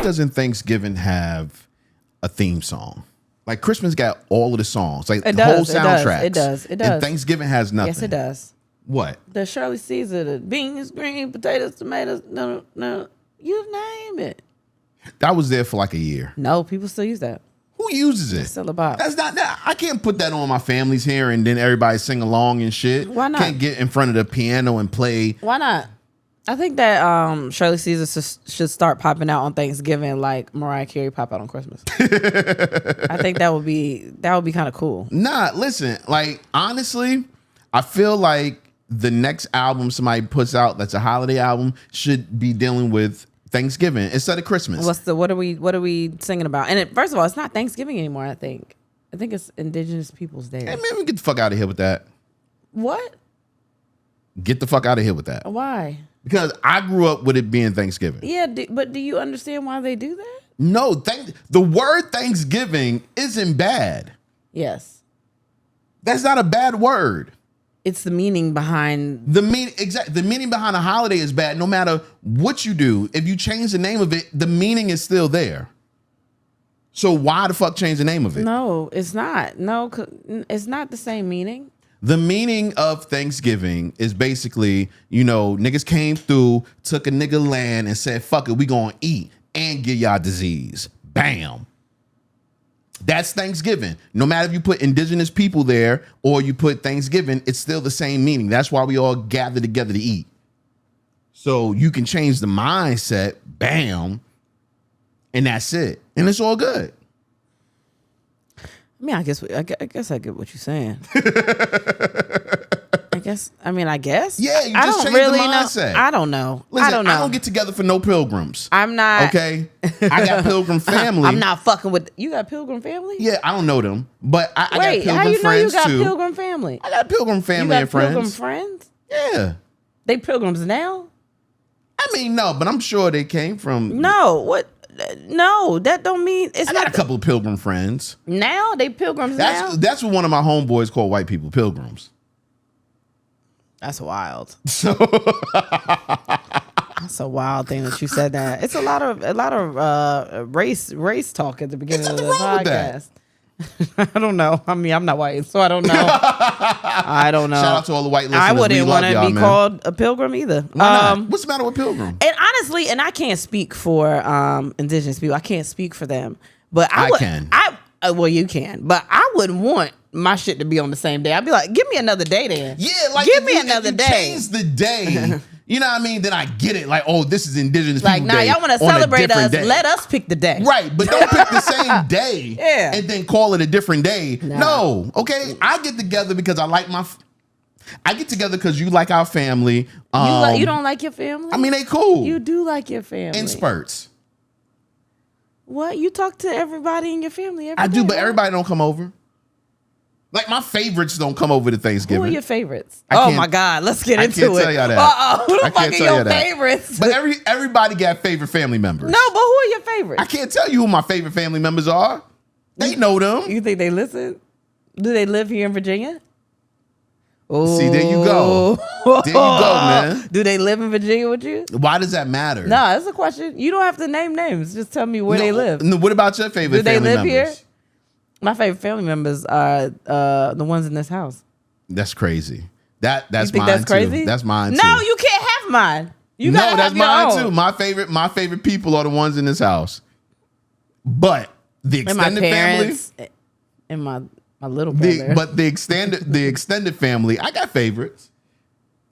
doesn't Thanksgiving have a theme song? Like Christmas got all of the songs, like the whole soundtrack. It does. And Thanksgiving has nothing. Yes, it does. What? The Shirley Caesar, the beans, green, potatoes, tomatoes. No. You name it. That was there for like a year. No, people still use that. Who uses it? It's still about. That's not that. I can't put that on my family's here and then everybody sing along and shit. Why not? Can't get in front of the piano and play. Why not? I think that Shirley Caesar should start popping out on Thanksgiving like Mariah Carey pop out on Christmas. I think that would be kind of cool. Nah, listen, like honestly, I feel like the next album somebody puts out that's a holiday album should be dealing with Thanksgiving instead of Christmas. What are we singing about? And first of all, it's not Thanksgiving anymore. I think it's Indigenous Peoples Day. Hey man, we get the fuck out of here with that. What? Get the fuck out of here with that. Why? Because I grew up with it being Thanksgiving. Yeah, but do you understand why they do that? No, the word Thanksgiving isn't bad. Yes. That's not a bad word. It's the meaning behind the meaning behind a holiday is bad. No matter what you do, if you change the name of it, the meaning is still there. So why the fuck change the name of it? No, it's not. No, it's not the same meaning. The meaning of Thanksgiving is basically, niggas came through, took a nigga land and said, fuck it, we gonna eat and get y'all disease. Bam. That's Thanksgiving. No matter if you put indigenous people there or you put Thanksgiving, it's still the same meaning. That's why we all gather together to eat. So you can change the mindset, bam, and that's it. And it's all good. I mean, I guess I get what you're saying. I guess. Yeah, you just change the mindset. I don't know. Listen, I don't know. I don't get together for no pilgrims. I'm not. Okay? I got pilgrim family. I'm not fucking with. You got pilgrim family? Yeah, I don't know them. But I got pilgrim how you know you friends got too. pilgrim family? I got pilgrim family and friends. Pilgrim friends? Yeah. They pilgrims now? I mean, no, but I'm sure they came from. No, what? No, that don't mean it's I not. got a couple of pilgrim friends. Now they pilgrims now. That's what one of my homeboys called white people, pilgrims. That's wild. So that's a wild thing that you said that. It's a lot of race talk at the beginning of the podcast. I don't know. I mean, I'm not white, so I don't know. I don't know. Shout out to all the white listeners. I wouldn't want to be called a pilgrim either. Why not? What's the matter with pilgrim? And honestly, and I can't speak for indigenous people. I can't speak for them, but I can. Well, you can, but I wouldn't want my shit to be on the same day. I'd be like, give me another day then. Yeah, like give me another day. Change the day. You know what I mean? Then I get it. Like, oh, this is Indigenous People Day. Like, y'all want to celebrate us? Day. Let us pick the day. Right, but don't pick the same day yeah. and then call it a different day. Nah. No, okay? I get together because I like I get together because you like our family. You don't like your family? I mean, they cool. You do like your family. In spurts. What? You talk to everybody in your family every day, do, but right? everybody don't come over. Like, my favorites don't come over to Thanksgiving. Who are your favorites? Oh, my God. Let's get into it. I can't tell y'all that. Uh-oh. Who the fuck are your favorites? But everybody got favorite family members. No, but who are your favorites? I can't tell you who my favorite family members are. They know them. You think they listen? Do they live here in Virginia? Oh. See, there you go. There you go, man. Do they live in Virginia with you? Why does that matter? No, that's a question. You don't have to name names. Just tell me where they live. No, what about your favorite family members? Do they live here? My favorite family members are the ones in this house. That's crazy. That's you think mine that's crazy? Too. That's mine too. No, you can't have mine. You gotta that's have your mine own. too. My favorite people are the ones in this house. But the extended family and my little brother. But the extended family, I got favorites.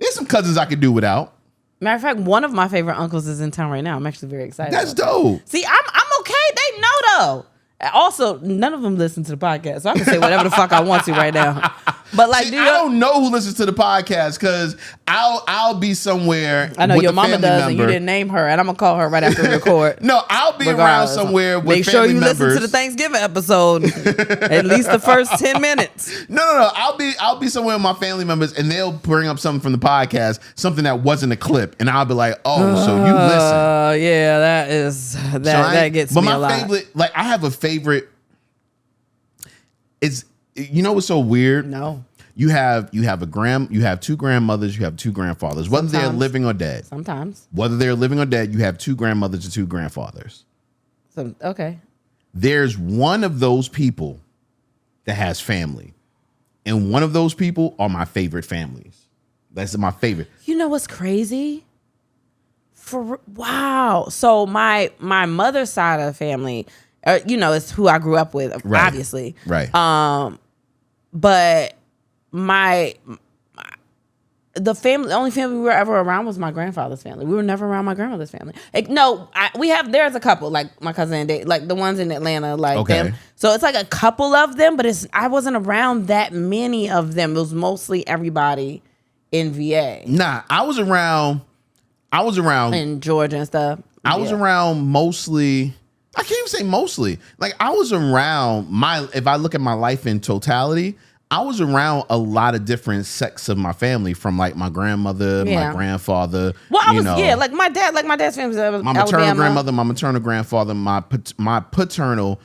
There's some cousins I could do without. Matter of fact, one of my favorite uncles is in town right now. I'm actually very excited. That's dope. See, I'm okay. They know though. Also, none of them listen to the podcast, so I can say whatever the fuck I want to right now. But like, I don't know who listens to the podcast because I'll be somewhere. I know with your a mama family does, member. and you didn't name her, and I'm gonna call her right after we record. No, I'll be around somewhere with Make family sure you members. listen to the Thanksgiving episode, at least the first 10 minutes. No. I'll be somewhere with my family members, and they'll bring up something from the podcast, something that wasn't a clip, and I'll be like, "Oh, so you listen?" Yeah, that gets me a lot. But my favorite, like, I have a favorite. It's what's so weird? No. You have two grandmothers, you have two grandfathers, whether they're living or dead. Sometimes. Whether they're living or dead, you have two grandmothers and two grandfathers. So, okay. There's one of those people that has family. And one of those people are my favorite families. That's my favorite. You know what's crazy? Wow. So my mother's side of the family, it's who I grew up with, Right. obviously. Right. But the only family we were ever around was my grandfather's family. We were never around my grandmother's family. There's a couple, like my cousin and Dave, like the ones in Atlanta, like Okay. them. So it's like a couple of them, but I wasn't around that many of them. It was mostly everybody in VA. Nah, I was around In Georgia and stuff. I was around mostly. I can't even say mostly. Like I was around if I look at my life in totality, I was around a lot of different sects of my family, from like my grandmother, my grandfather. Well, like my dad's family was my maternal grandmother, my maternal grandfather, my paternal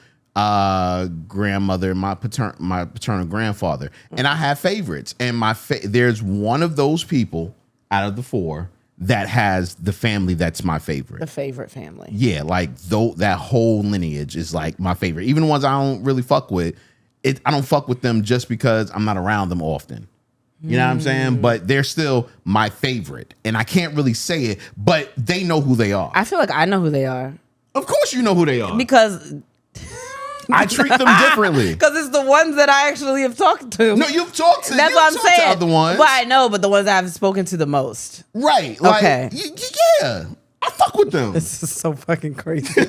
grandmother, my paternal grandfather, and I have favorites. And there's one of those people out of the four that has the family that's my favorite. The favorite family. Yeah, like that whole lineage is like my favorite. Even the ones I don't really fuck with, I don't fuck with them just because I'm not around them often. You know what I'm saying? But they're still my favorite. And I can't really say it, but they know who they are. I feel like I know who they are. Of course you know who they are. Because I treat them differently. Because it's the ones that I actually have talked to. No, you've talked to. That's what I'm saying. To other ones. But I know, but the ones I've spoken to the most. Right. Like, okay. Yeah. I fuck with them. This is so fucking crazy.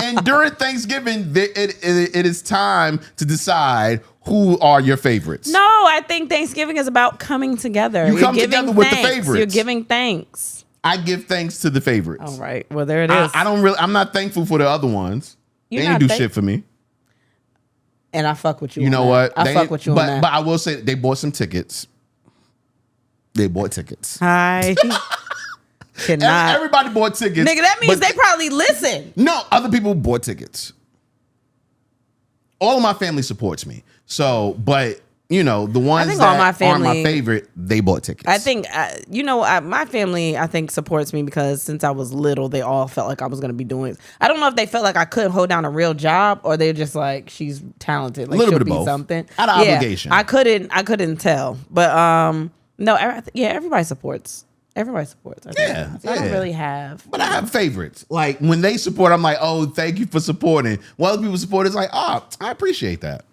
And during Thanksgiving, it is time to decide who are your favorites. No, I think Thanksgiving is about coming together. You come together with the favorites. You're giving thanks. I give thanks to the favorites. All right. Well, there it is. I'm not thankful for the other ones. They ain't do shit for me. And I fuck with you. You know what? I fuck with you on that. But I will say they bought some tickets. They bought tickets. I cannot. Everybody bought tickets. Nigga, that means they probably listen. No, other people bought tickets. All of my family supports me. So, but the ones that aren't my favorite, they bought tickets. I think, my family, I think, supports me because since I was little, they all felt like I was going to be doing it. I don't know if they felt like I couldn't hold down a real job or they're just like, she's talented. Like, a little she'll bit of be both. Something. Out of obligation. I couldn't tell. But, no, everybody supports. Everybody supports. I don't really have. But I have favorites. Like, when they support, I'm like, oh, thank you for supporting. While other people support, it's like, oh, I appreciate that.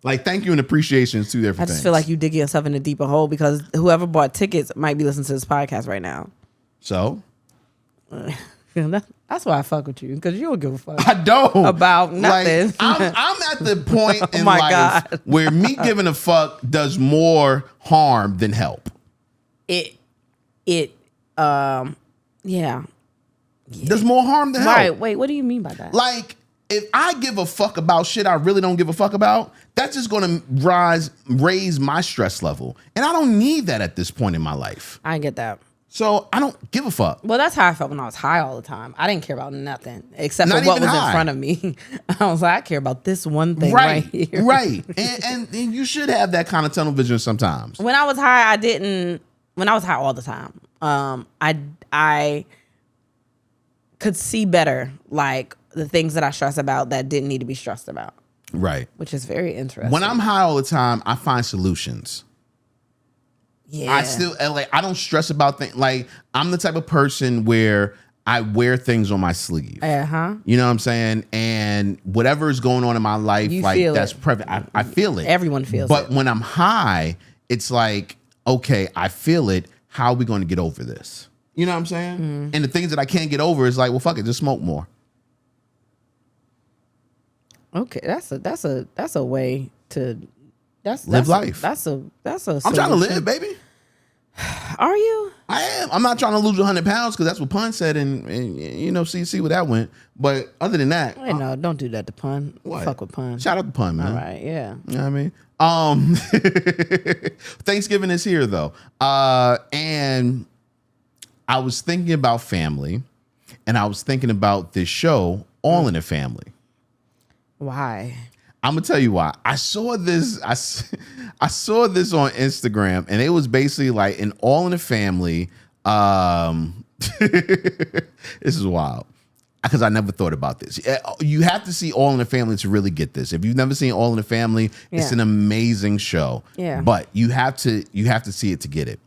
Like, thank you and appreciation is two different things. I just feel like you dig yourself in a deeper hole because whoever bought tickets might be listening to this podcast right now. So? That's why I fuck with you, because you don't give a fuck. I don't. About nothing. Like, I'm at the point in life God. Where me giving a fuck does more harm than help. Yeah. There's more harm than help. Right. Wait, what do you mean by that? Like, if I give a fuck about shit I really don't give a fuck about, that's just going to raise my stress level. And I don't need that at this point in my life. I get that. So I don't give a fuck. Well, that's how I felt when I was high all the time. I didn't care about nothing except Not for what was high. in front of me. I was like, I care about this one thing right here. Right. And you should have that kind of tunnel vision sometimes. When I was high, I didn't. When I was high all the time, I could see better, like the things that I stress about that didn't need to be stressed about. Right. Which is very interesting. When I'm high all the time, I find solutions. Yeah. I don't stress about things. Like, I'm the type of person where I wear things on my sleeve. Uh-huh. You know what I'm saying? And whatever is going on in my life, that's perfect. I feel it. Everyone feels it. But when I'm high, it's like, okay, I feel it. How are we going to get over this? You know what I'm saying? Mm. And the things that I can't get over is like, well, fuck it, just smoke more. Okay, that's a way to live life. That's a solution. I'm trying to live, baby. Are you? I am. I'm not trying to lose 100 pounds because that's what Pun said, and see where that went. But other than that, wait, no, don't do that to Pun. What? Fuck with Pun. Shout out to Pun, man. All right, yeah. You know what I mean? Thanksgiving is here though, and I was thinking about family, and I was thinking about this show, All in the Family. Why? I'm gonna tell you why. I saw this. I saw this on Instagram, and it was basically like an All in the Family. This is wild. because I never thought about this. You have to see All in the Family to really get this. If you've never seen All in the Family, it's an amazing show. Yeah. But you have to see it to get it.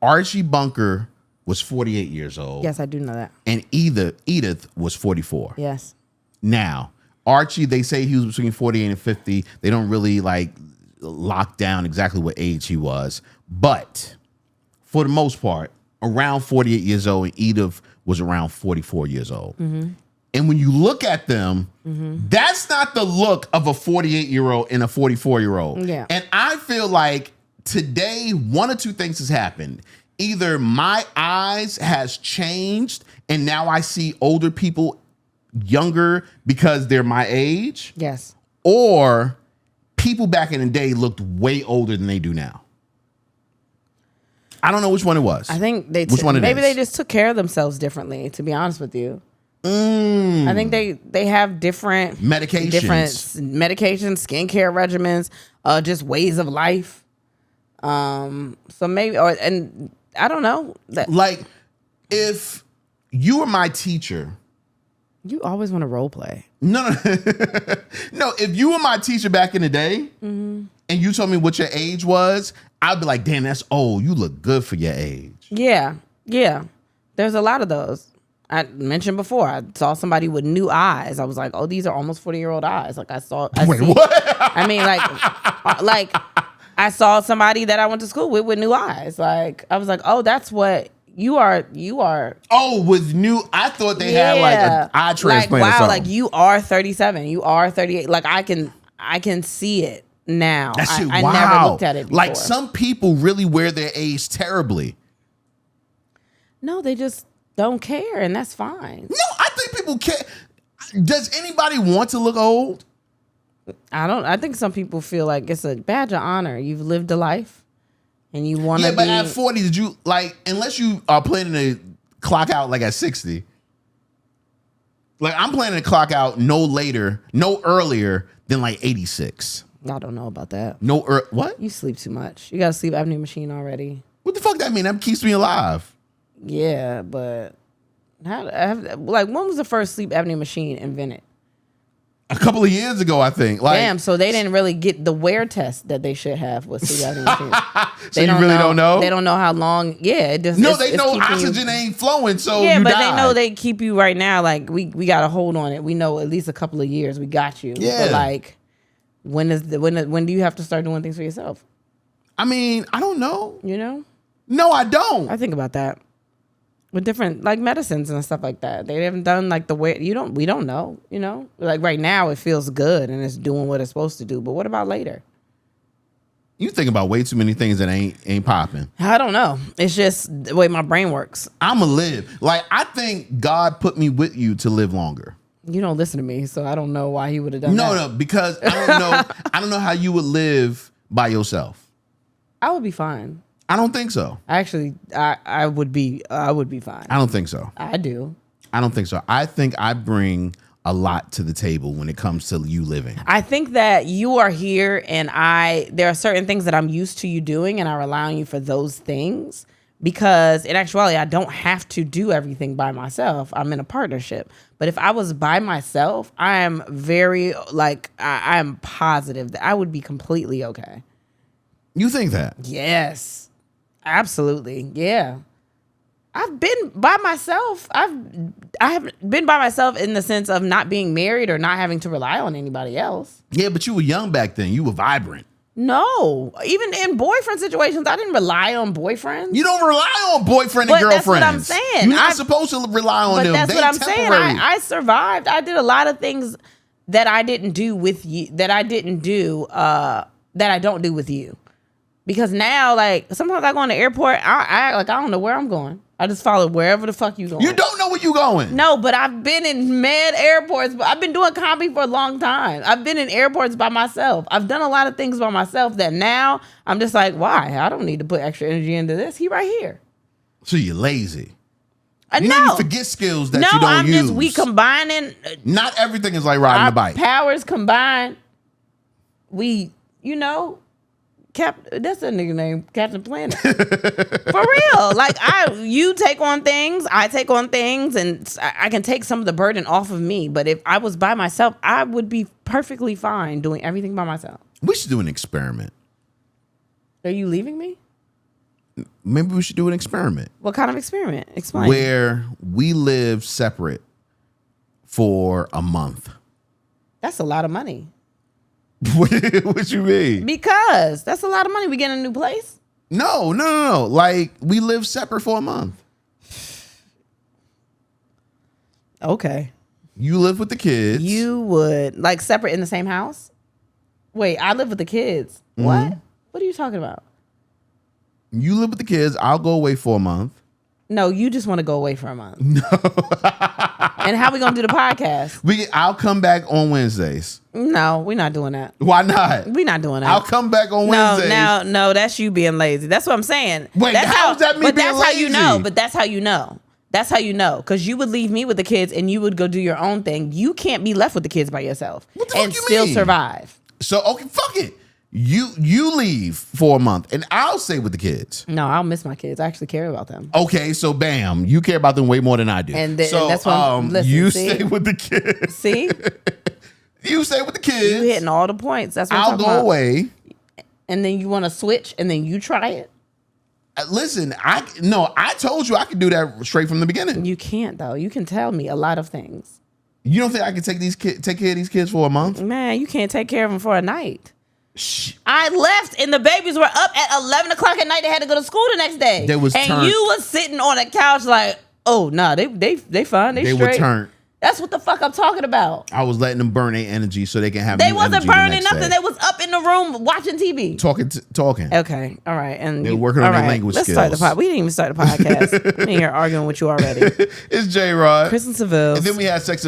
Archie Bunker was 48 years old. Yes, I do know that. And Edith was 44. Yes. Now, Archie, they say he was between 48 and 50. They don't really like lock down exactly what age he was. But for the most part, around 48 years old, and Edith was around 44 years old. Mm-hmm. And when you look at them, that's not the look of a 48-year-old and a 44-year-old. Yeah. And I feel like today, one or two things has happened. Either my eyes has changed and now I see older people younger because they're my age. Yes. Or people back in the day looked way older than they do now. I don't know which one it was. I think they maybe they just took care of themselves differently, to be honest with you. I think they have different medications, skincare regimens, just ways of life. So maybe, and I don't know. Like, if you were my teacher, you always want to role play. No. No, if you were my teacher back in the day, and you told me what your age was, I'd be like, damn, that's old. You look good for your age. Yeah. There's a lot of those. I mentioned before, I saw somebody with new eyes. I was like, oh, these are almost 40-year-old eyes. Like what? I mean, like I saw somebody that I went to school with new eyes. Like, I was like, oh, that's what you are. Oh, with new, I thought they had like an eye transplant. Like, wow, or something. like you are 37, you are 38. Like I can see it now. That shit, I wow. never looked at it before. Like, some people really wear their age terribly. No, they just don't care, and that's fine. No, I think people care. Does anybody want to look old? I think some people feel like it's a badge of honor. You've lived a life, and you want to be. Yeah, but at 40, did you, like, unless you are planning to clock out like at 60. Like, I'm planning to clock out no earlier than like 86. I don't know about that. What? You sleep too much. You got a sleep apnea machine already. What the fuck that mean? That keeps me alive. Yeah, but when was the first sleep apnea machine invented? A couple of years ago, I think. Like, damn, so they didn't really get the wear test that they should have with sleep apnea machines. So you really don't know? They don't know how long. Yeah, it just they know oxygen ain't flowing, so yeah, you but die. they know they keep you right now. Like we got a hold on it. We know at least a couple of years. We got you. Yeah. But like, when do you have to start doing things for yourself? I mean, I don't know. You know? No, I don't. I think about that. With different like medicines and stuff like that. They haven't done like the way we don't know, you know? Like right now it feels good and it's doing what it's supposed to do. But what about later? You think about way too many things that ain't popping. I don't know. It's just the way my brain works. I'ma live. Like, I think God put me with you to live longer. You don't listen to me, so I don't know why he would have done that. No, because I don't know how you would live by yourself. I would be fine. I don't think so. Actually, I would be fine. I don't think so. I do. I don't think so. I think I bring a lot to the table when it comes to you living. I think that you are here and there are certain things that I'm used to you doing and I rely on you for those things because in actuality, I don't have to do everything by myself. I'm in a partnership. But if I was by myself, I am very I am positive that I would be completely okay. You think that? Yes. Absolutely. Yeah. I've been by myself. I have been by myself in the sense of not being married or not having to rely on anybody else. Yeah, but you were young back then. You were vibrant. No. Even in boyfriend situations, I didn't rely on boyfriends. You don't rely on boyfriend and girlfriends. That's what I'm saying. You're not supposed to rely on them. That's what I'm saying. I survived. I did a lot of things that I didn't do with you, that I don't do with you. Because now, like, sometimes I go in the airport, I act like I don't know where I'm going. I just follow wherever the fuck you going. You don't know where you going. No, but I've been in mad airports. I've been doing comedy for a long time. I've been in airports by myself. I've done a lot of things by myself that now I'm just like, why? I don't need to put extra energy into this. He right here. So you're lazy. No. You forget skills that you don't use. We combining. Not everything is like riding a bike. Powers combined. We, That's a nigga name, Captain Planet. For real. Like you take on things, I take on things, and I can take some of the burden off of me. But if I was by myself, I would be perfectly fine doing everything by myself. We should do an experiment. Are you leaving me? Maybe we should do an experiment. What kind of experiment? Explain. Where we live separate for a month. That's a lot of money. What you mean? Because that's a lot of money. We get a new place? No. Like, we live separate for a month. Okay. You live with the kids. You would, like, separate in the same house? Wait, I live with the kids. Mm-hmm. What? What are you talking about? You live with the kids. I'll go away for a month. No, you just want to go away for a month. No. And how we going to do the podcast? I'll come back on Wednesdays. No, we're not doing that. Why not? We're not doing that. I'll come back on Wednesdays. No, that's you being lazy. That's what I'm saying. Wait, how's that me being lazy? But that's how you know. But that's how you know. That's how you know. Because you would leave me with the kids and you would go do your own thing. You can't be left with the kids by yourself and still survive. So, okay, fuck it. You leave for a month and I'll stay with the kids. No, I'll miss my kids. I actually care about them. Okay, so bam, you care about them way more than I do. And that's what stay with the kids. See? You stay with the kids. You hitting all the points. That's what I'll go away. And then you want to switch and then you try it? Listen, I told you I could do that straight from the beginning. You can't though. You can tell me a lot of things. You don't think I can take care of these kids for a month? Man, you can't take care of them for a night. I left and the babies were up at 11 o'clock at night. They had to go to school the next day. You was sitting on a couch like, oh, no, they fine. They straight. Were turned. That's what the fuck I'm talking about. I was letting them burn their energy so they can have. They wasn't burning nothing. They was up in the room watching TV, talking. Okay, all right, and they're working on their language skills. Let's start the We didn't even start the podcast. I'm in here arguing with you already. It's J-Rod, Kristen Sivills, and then we had sex.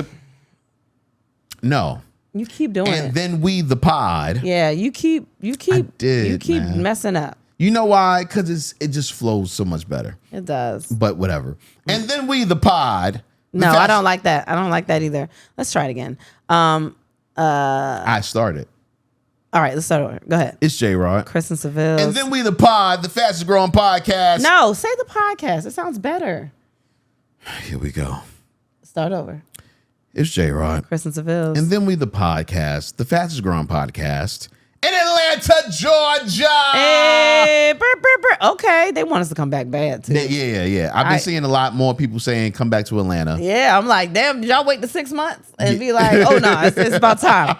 No. You keep doing it. And then we, the pod. Yeah, you keep messing up. You know why? Because it just flows so much better. It does. But whatever. And then we, the pod. No, I don't like that. I don't like that either. Let's try it again. I started. All right, let's start over. Go ahead. It's J-Rod. Kristen Sivills. And then we, the pod, the fastest growing podcast. No, say the podcast. It sounds better. Here we go. Start over. It's J-Rod. Kristen Sivills. And then we, the podcast, the fastest growing podcast in Atlanta, Georgia. Hey, okay, they want us to come back bad too. Yeah. I've been seeing a lot more people saying come back to Atlanta. Yeah, I'm like, damn, did y'all wait the 6 months and be like, oh no, it's about time.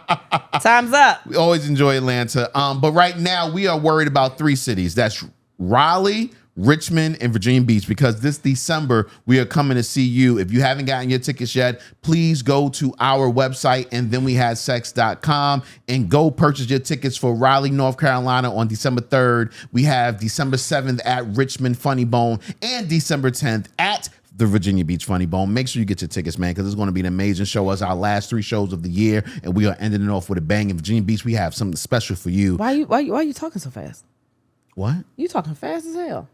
Time's up. We always enjoy Atlanta. But right now we are worried about 3 cities. That's Raleigh, Richmond, and Virginia Beach, because this December we are coming to see you. If you haven't gotten your tickets yet, please go to our website and then we had sex.com and go purchase your tickets for Raleigh, North Carolina on December 3rd. We have December 7th at Richmond Funny Bone and December 10th at the Virginia Beach Funny Bone. Make sure you get your tickets, man, because it's going to be an amazing show. It's our last 3 shows of the year, and we are ending it off with a bang. In Virginia Beach, we have something special for you. Why you talking so fast? What? You talking fast as hell.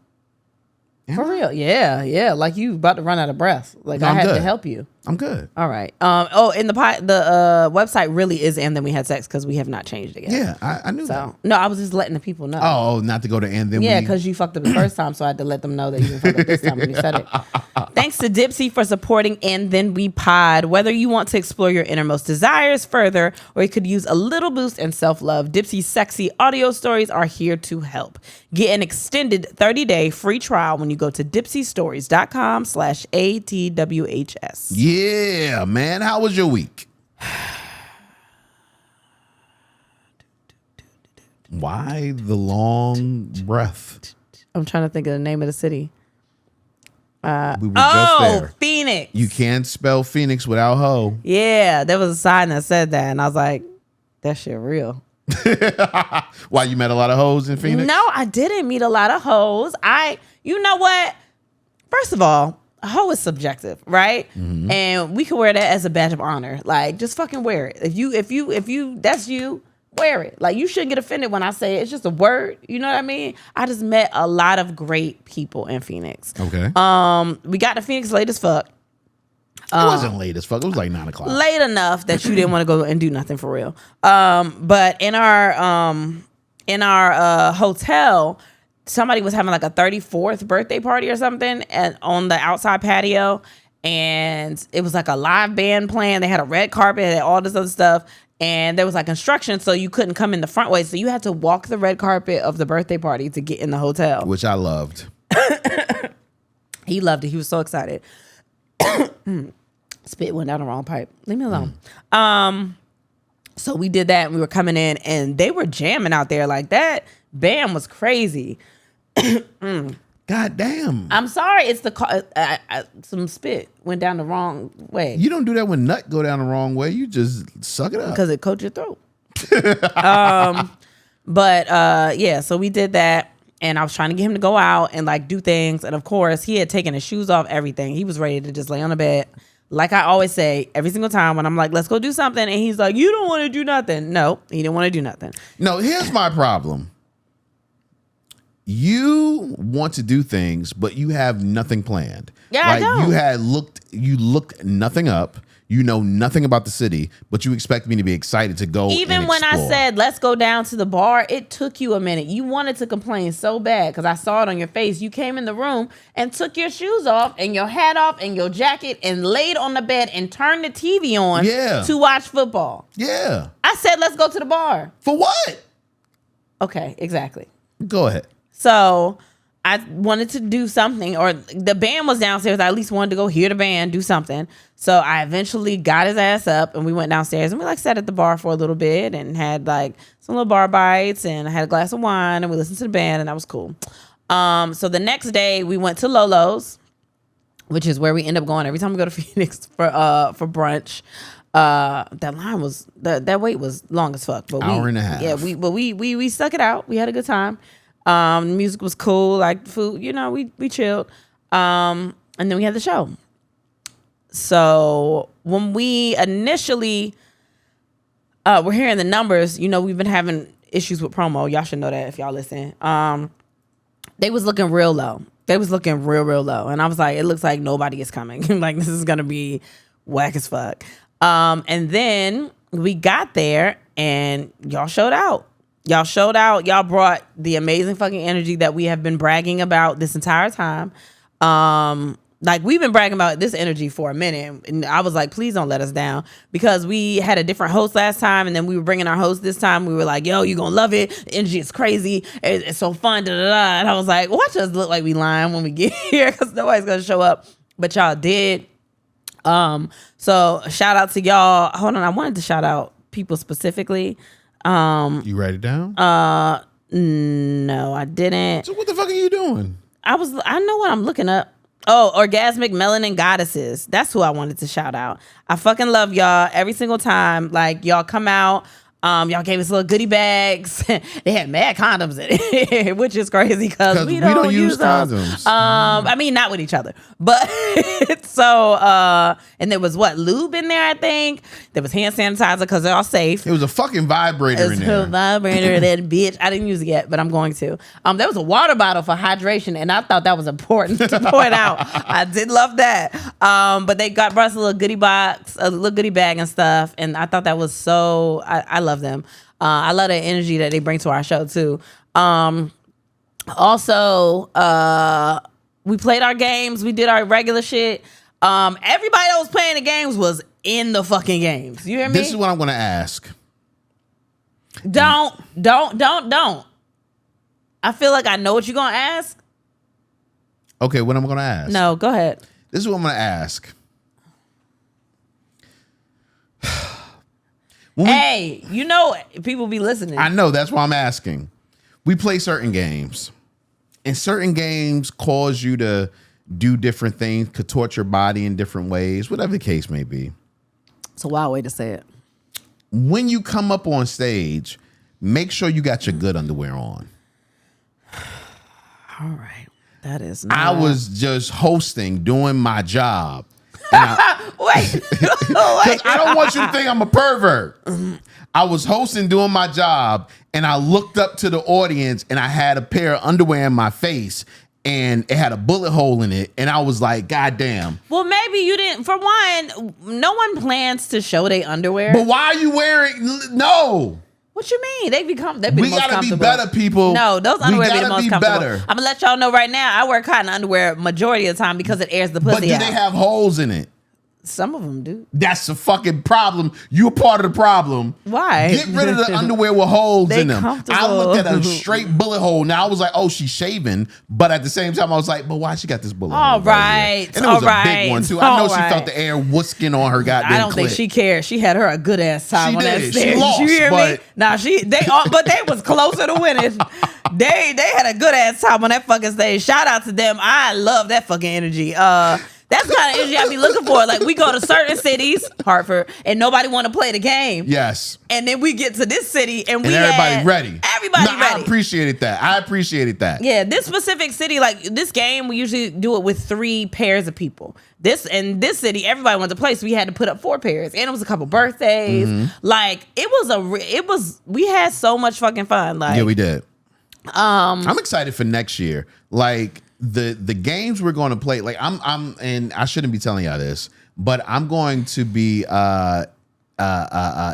For real, yeah, like you about to run out of breath. Like I had to help you. I'm good. All right. And the website really is and then we had sex because we have not changed it yet. Yeah, I knew that. No, I was just letting the people know. Oh, not to go to and then. Yeah, because you fucked up the first time, so I had to let them know that you didn't fuck up this time when you said it. Thanks to Dipsea for supporting And Then We Pod. Whether you want to explore your innermost desires further or you could use a little boost in self-love, Dipsea's sexy audio stories are here to help. Get an extended 30-day free trial when you go to dipseastories.com/ATWHS. Yeah, man. How was your week? Why the long breath? I'm trying to think of the name of the city. We were just there. Phoenix. You can't spell Phoenix without hoe. Yeah, there was a sign that said that, and I was like, that shit real. Why, you met a lot of hoes in Phoenix? No, I didn't meet a lot of hoes. You know what? First of all, a hoe is subjective, right? Mm-hmm. And we can wear that as a badge of honor. Like, just fucking wear it. If you, that's you, wear it. Like, you shouldn't get offended when I say it. It's just a word. You know what I mean? I just met a lot of great people in Phoenix. Okay. We got to Phoenix late as fuck. It wasn't late as fuck. It was like 9 o'clock. Late enough that you didn't want to go and do nothing for real. But in our in our hotel, somebody was having like a 34th birthday party or something and on the outside patio. And it was like a live band playing. They had a red carpet and all this other stuff. And there was like instructions, so you couldn't come in the front way. So you had to walk the red carpet of the birthday party to get in the hotel. Which I loved. He loved it. He was so excited. Spit went down the wrong pipe. Leave me alone. So we did that and we were coming in and they were jamming out there like that. Bam was crazy. God damn. I'm sorry. It's the some spit went down the wrong way. You don't do that when nut go down the wrong way. You just suck it up. Because it coats your throat. Yeah, so we did that. And I was trying to get him to go out and like do things. And of course, he had taken his shoes off, everything. He was ready to just lay on the bed. Like I always say, every single time when I'm like, let's go do something. And he's like, you don't want to do nothing. No, he didn't want to do nothing. No, here's my problem. You want to do things, but you have nothing planned. Yeah, like I know. You looked nothing up. You know nothing about the city, but you expect me to be excited to go. Even when I said, let's go down to the bar, it took you a minute. You wanted to complain so bad because I saw it on your face. You came in the room and took your shoes off and your hat off and your jacket and laid on the bed and turned the TV on to watch football. Yeah. I said, let's go to the bar. For what? Okay, exactly. Go ahead. So I wanted to do something, or the band was downstairs. I at least wanted to go hear the band, do something. So I eventually got his ass up and we went downstairs and we like sat at the bar for a little bit and had like some little bar bites and I had a glass of wine and we listened to the band and that was cool. So the next day we went to Lolo's, which is where we end up going every time we go to Phoenix for brunch. That line was that wait was long as fuck. But hour and a half. Yeah, we stuck it out. We had a good time. The music was cool, like food, you know, we chilled. And then we had the show. So when we initially were hearing the numbers, you know, we've been having issues with promo. Y'all should know that if y'all listen. They was looking real low. They was looking real low. And I was like, it looks like nobody is coming. Like, this is going to be whack as fuck. And then we got there and y'all showed out. Y'all showed out. Y'all brought the amazing fucking energy that we have been bragging about this entire time. Like, we've been bragging about this energy for a minute. And I was like, please don't let us down. Because we had a different host last time. And then we were bringing our host this time. We were like, yo, you're going to love it. The energy is crazy. It's so fun. Da, da, da. And I was like, watch us look like we lying when we get here. Because nobody's going to show up. But y'all did. So shout out to y'all. Hold on. I wanted to shout out people specifically. You write it down? No, I didn't. So what the fuck are you doing? I know what I'm looking up. Oh, Orgasmic Melanin Goddesses. That's who I wanted to shout out. I fucking love y'all every single time. Like, y'all come out. Y'all gave us little goodie bags. They had mad condoms in it, which is crazy because we don't use condoms. I mean, not with each other, but so and there was lube in there. I think there was hand sanitizer because they're all safe. It was a fucking vibrator in there. A vibrator, that bitch. I didn't use it yet, but I'm going to. There was a water bottle for hydration, and I thought that was important to point out. I did love that. But they brought us a little goodie box, a little goodie bag and stuff, and I thought that was so. I love them. I love the energy that they bring to our show too. Also, we played our games. We did our regular shit. Everybody that was playing the games was in the fucking games. You hear me? This is what I'm going to ask. Don't. I feel like I know what you're going to ask. Okay, what I'm going to ask? No, go ahead. This is what I'm going to ask. Hey, you know people be listening. I know, that's why I'm asking. We play certain games, and certain games cause you to do different things, contort your body in different ways, whatever the case may be. It's a wild way to say it. When you come up on stage, make sure you got your good underwear on. All right. That is not... I was just hosting, doing my job. Wait. Because I don't want you to think I'm a pervert. I was hosting, doing my job, and I looked up to the audience, and I had a pair of underwear in my face, and it had a bullet hole in it, and I was like, God damn. Well, maybe you didn't. For one, no one plans to show their underwear. But why are you wearing... No. What you mean? They be the most We gotta be comfortable. better, people. No, those underwear be the most comfortable. Better. I'm gonna let y'all know right now. I wear cotton underwear majority of the time because it airs the pussy But do out. they have holes in it? Some of them do. That's the fucking problem. You're part of the problem. Why? Get rid of the underwear with holes in them. Comfortable. I looked at a straight bullet hole. Now I was like, oh, she's shaving. But at the same time, I was like, but why she got this bullet hole? All right. Right, and it was a big one, too. I know she felt the air whisking on her goddamn I don't think clit. she cared. She had her a good ass time She on that did. stairs. She lost, you hear me? but- Nah, but they was closer to winning. They had a good ass time on that fucking stage. Shout out to them. I love that fucking energy. That's the kind of energy I be looking for. Like, we go to certain cities, Hartford, and nobody want to play the game. Yes. And then we get to this city and everybody ready. Everybody ready. I appreciated that. Yeah, this specific city, like this game, we usually do it with 3 pairs of people. This city, everybody wanted to play, so we had to put up 4 pairs, and it was a couple birthdays. Like we had so much fucking fun. Like, yeah, we did. I'm excited for next year. Like the games we're going to play. Like I'm, and I shouldn't be telling y'all this, but I'm going to be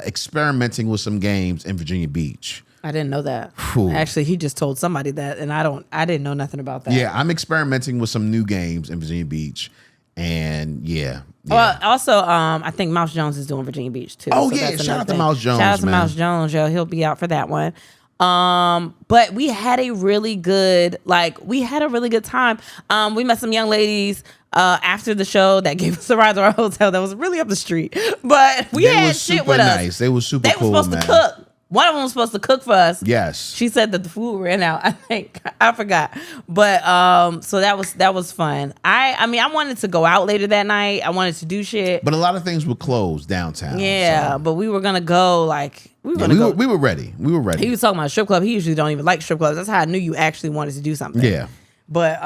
experimenting with some games in Virginia Beach. I didn't know that. Whew. Actually, he just told somebody that, and I didn't know nothing about that. Yeah, I'm experimenting with some new games in Virginia Beach, and yeah. Well, also, I think Mouse Jones is doing Virginia Beach too. Oh so yeah, that's shout another out to thing. Mouse Jones. Shout out to man. Mouse Jones, yo. He'll be out for that one. But we had a really good time. We met some young ladies after the show that gave us a ride to our hotel that was really up the street. But they had shit with nice. us. They were super cool. They were supposed to cook. One of them was supposed to cook for us. Yes. She said that the food ran out. I think I forgot, but so that was fun. I mean, I wanted to go out later that night. I wanted to do shit, but a lot of things were closed downtown. Yeah, so. but we were gonna go. Like we were we were ready. We were ready. He was talking about strip club. He usually don't even like strip clubs. That's how I knew you actually wanted to do something. Yeah. But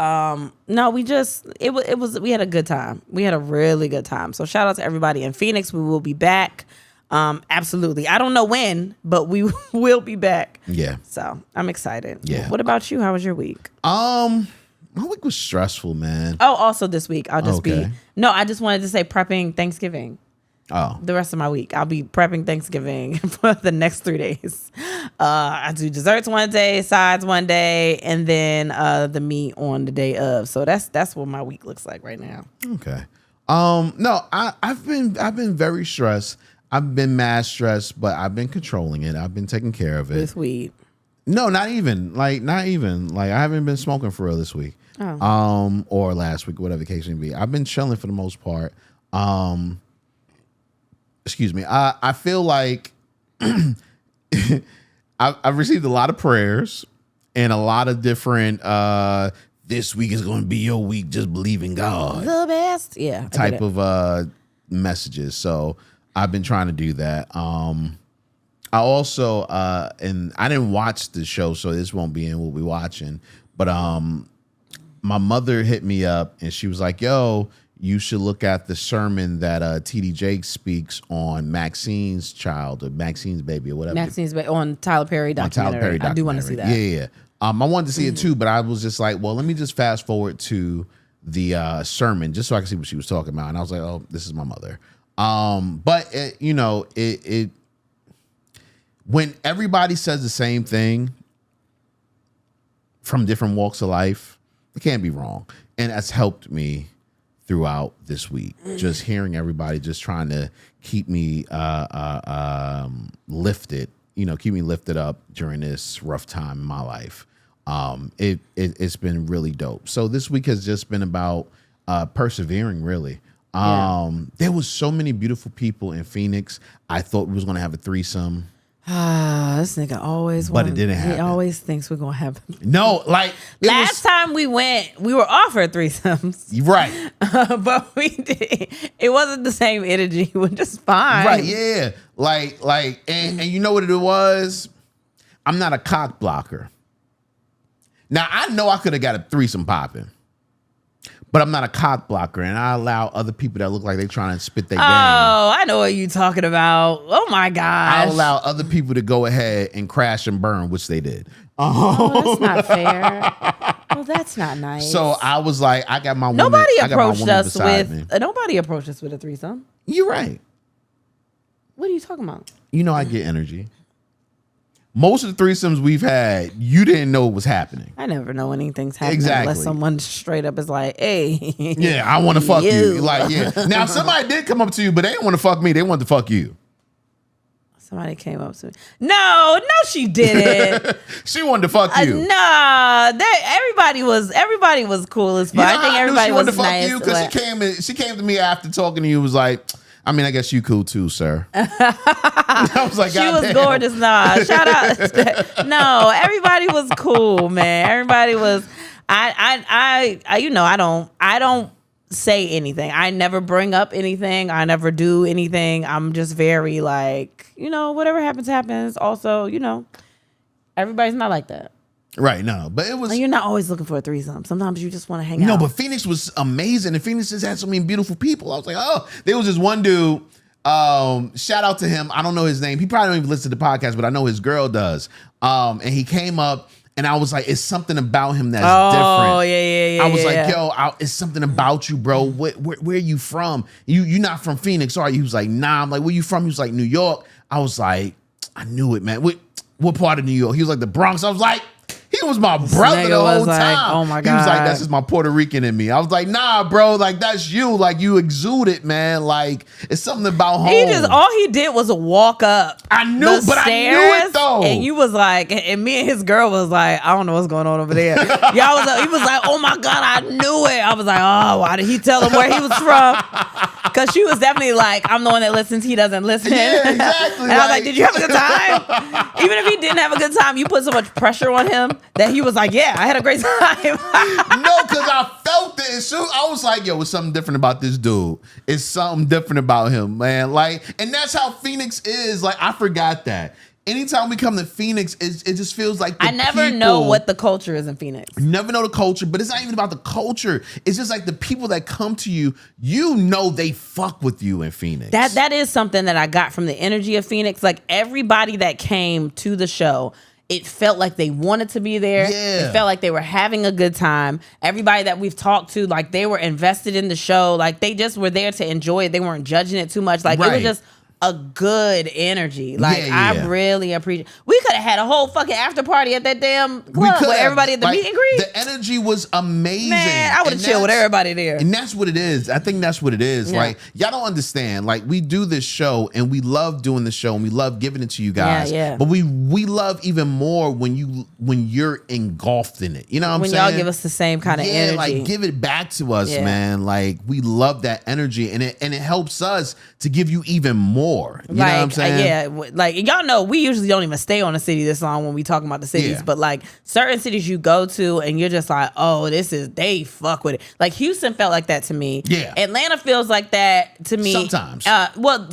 no, we had a good time. We had a really good time. So shout out to everybody in Phoenix. We will be back. Absolutely. I don't know when, but we will be back. Yeah. So I'm excited. Yeah. What about you? How was your week? My week was stressful, man. Oh, also this week I just wanted to say prepping Thanksgiving. Oh. The rest of my week, I'll be prepping Thanksgiving for the next 3 days. I do desserts one day, sides one day, and then the meat on the day of. So that's what my week looks like right now. Okay. No, I've been very stressed. I've been mad stressed, but I've been controlling it. I've been taking care of it. With weed? No, not even. Like I haven't been smoking for real this week. Oh. Or last week, whatever the case may be. I've been chilling for the most part. Excuse me. I feel like I've received a lot of prayers and a lot of different this week is going to be your week, just believe in God. The best. Yeah. Type of messages. So I've been trying to do that. I also and I didn't watch the show, so this won't be in what we're watching. But my mother hit me up and she was like, yo, you should look at the sermon that TD Jakes speaks on Maxine's child or Maxine's baby or whatever. Maxine's baby on Tyler Perry documentary. I do want to see that. Yeah. I wanted to see it too, but I was just like, well, let me just fast forward to the sermon just so I can see what she was talking about. And I was like, oh, this is my mother. But it when everybody says the same thing from different walks of life, it can't be wrong. And that's helped me throughout this week. Just hearing everybody just trying to keep me lifted, keep me lifted up during this rough time in my life. It's been really dope. So this week has just been about persevering, really. There was so many beautiful people in Phoenix. I thought we was going to have a threesome. This nigga always But it didn't happen. He always thinks we're going to have No, like last time we went, we were offered threesomes. Right. But we did. It wasn't the same energy, which is fine. Right, yeah. And you know what it was? I'm not a cock blocker. Now, I know I could have got a threesome popping, but I'm not a cock blocker, and I allow other people that look like they're trying to spit their game. Oh, I know what you're talking about. Oh, my gosh. I allow other people to go ahead and crash and burn, which they did. Oh, that's not fair. Well, that's not nice. So I was like, I got my woman. Nobody I got my approached woman us beside me. Nobody approached us with a threesome. You're right. What are you talking about? You know I get energy. most of the threesomes we've had, you didn't know what was happening. I never know anything's happening Exactly. unless someone straight up is like, hey. Yeah, I want to fuck you. Like, yeah. Now, if somebody did come up to you, but they didn't want to fuck me. They wanted to fuck you. Somebody came up to me. No, she didn't. She wanted to fuck you. Nah, everybody was cool as fuck. I think everybody was nice. You because she came to me after talking to you. Was like, I mean, I guess you cool too, sir. I was like, she was gorgeous. Nah, shout out. No, everybody was cool, man. Everybody was. I don't say anything. I never bring up anything. I never do anything. I'm just very like, whatever happens. Also, everybody's not like that. Right, no, but it was. You're not always looking for a threesome. Sometimes you just want to hang out. No, but Phoenix was amazing, and Phoenix just had so many beautiful people. I was like, oh, there was this one dude. Shout out to him. I don't know his name. He probably don't even listen to the podcast, but I know his girl does. And he came up, and I was like, it's something about him that's different. Oh, yeah. I was like, yo, it's something about you, bro. Where are you from? You not from Phoenix, are you? He was like, nah. I'm like, where you from? He was like, New York. I was like, I knew it, man. What part of New York? He was like, the Bronx. I was like, he was my brother the whole time. Oh my God. He was like, that's just my Puerto Rican in me. I was like, nah, bro, like that's you. Like you exude it, man. Like it's something about home. All he did was walk up. I knew, but I knew it though. And you was like, and me and his girl was like, I don't know what's going on over there. He was like, oh my God, I knew it. I was like, oh, why did he tell him where he was from? Because she was definitely like, I'm the one that listens, he doesn't listen. Yeah, exactly. And I was like, did you have a good time? Even if he didn't have a good time, you put so much pressure on him that he was like, yeah, I had a great time. No, because I felt it. And so I was like, yo, it's something different about this dude. It's something different about him, man. Like, and that's how Phoenix is. Like, I forgot that. Anytime we come to Phoenix, it just feels like I never know what the culture is in Phoenix. Never know the culture, but it's not even about the culture. It's just like the people that come to you, they fuck with you in Phoenix. That is something that I got from the energy of Phoenix. Like everybody that came to the show, it felt like they wanted to be there. Yeah. It felt like they were having a good time. Everybody that we've talked to, like they were invested in the show. Like they just were there to enjoy it. They weren't judging it too much. Like it was just a good energy. Like I really appreciate. We could have had a whole fucking after party at that damn club where everybody at the meet and greet. The energy was amazing. Man, I would have chilled with everybody there. And that's what it is. I think that's what it is. Yeah. Like y'all don't understand. Like we do this show and we love doing the show and we love giving it to you guys. Yeah. But we love even more when you're engulfed in it. You know what I'm saying? When y'all give us the same kind of energy. Like give it back to us, man. Like we love that energy and it helps us to give you even more. You know what I'm saying? Like y'all know we usually don't even stay on a city this long when we talk about the cities, but like certain cities you go to and you're just like, oh, they fuck with it. Like Houston felt like that to me. Yeah. Atlanta feels like that to me. Sometimes.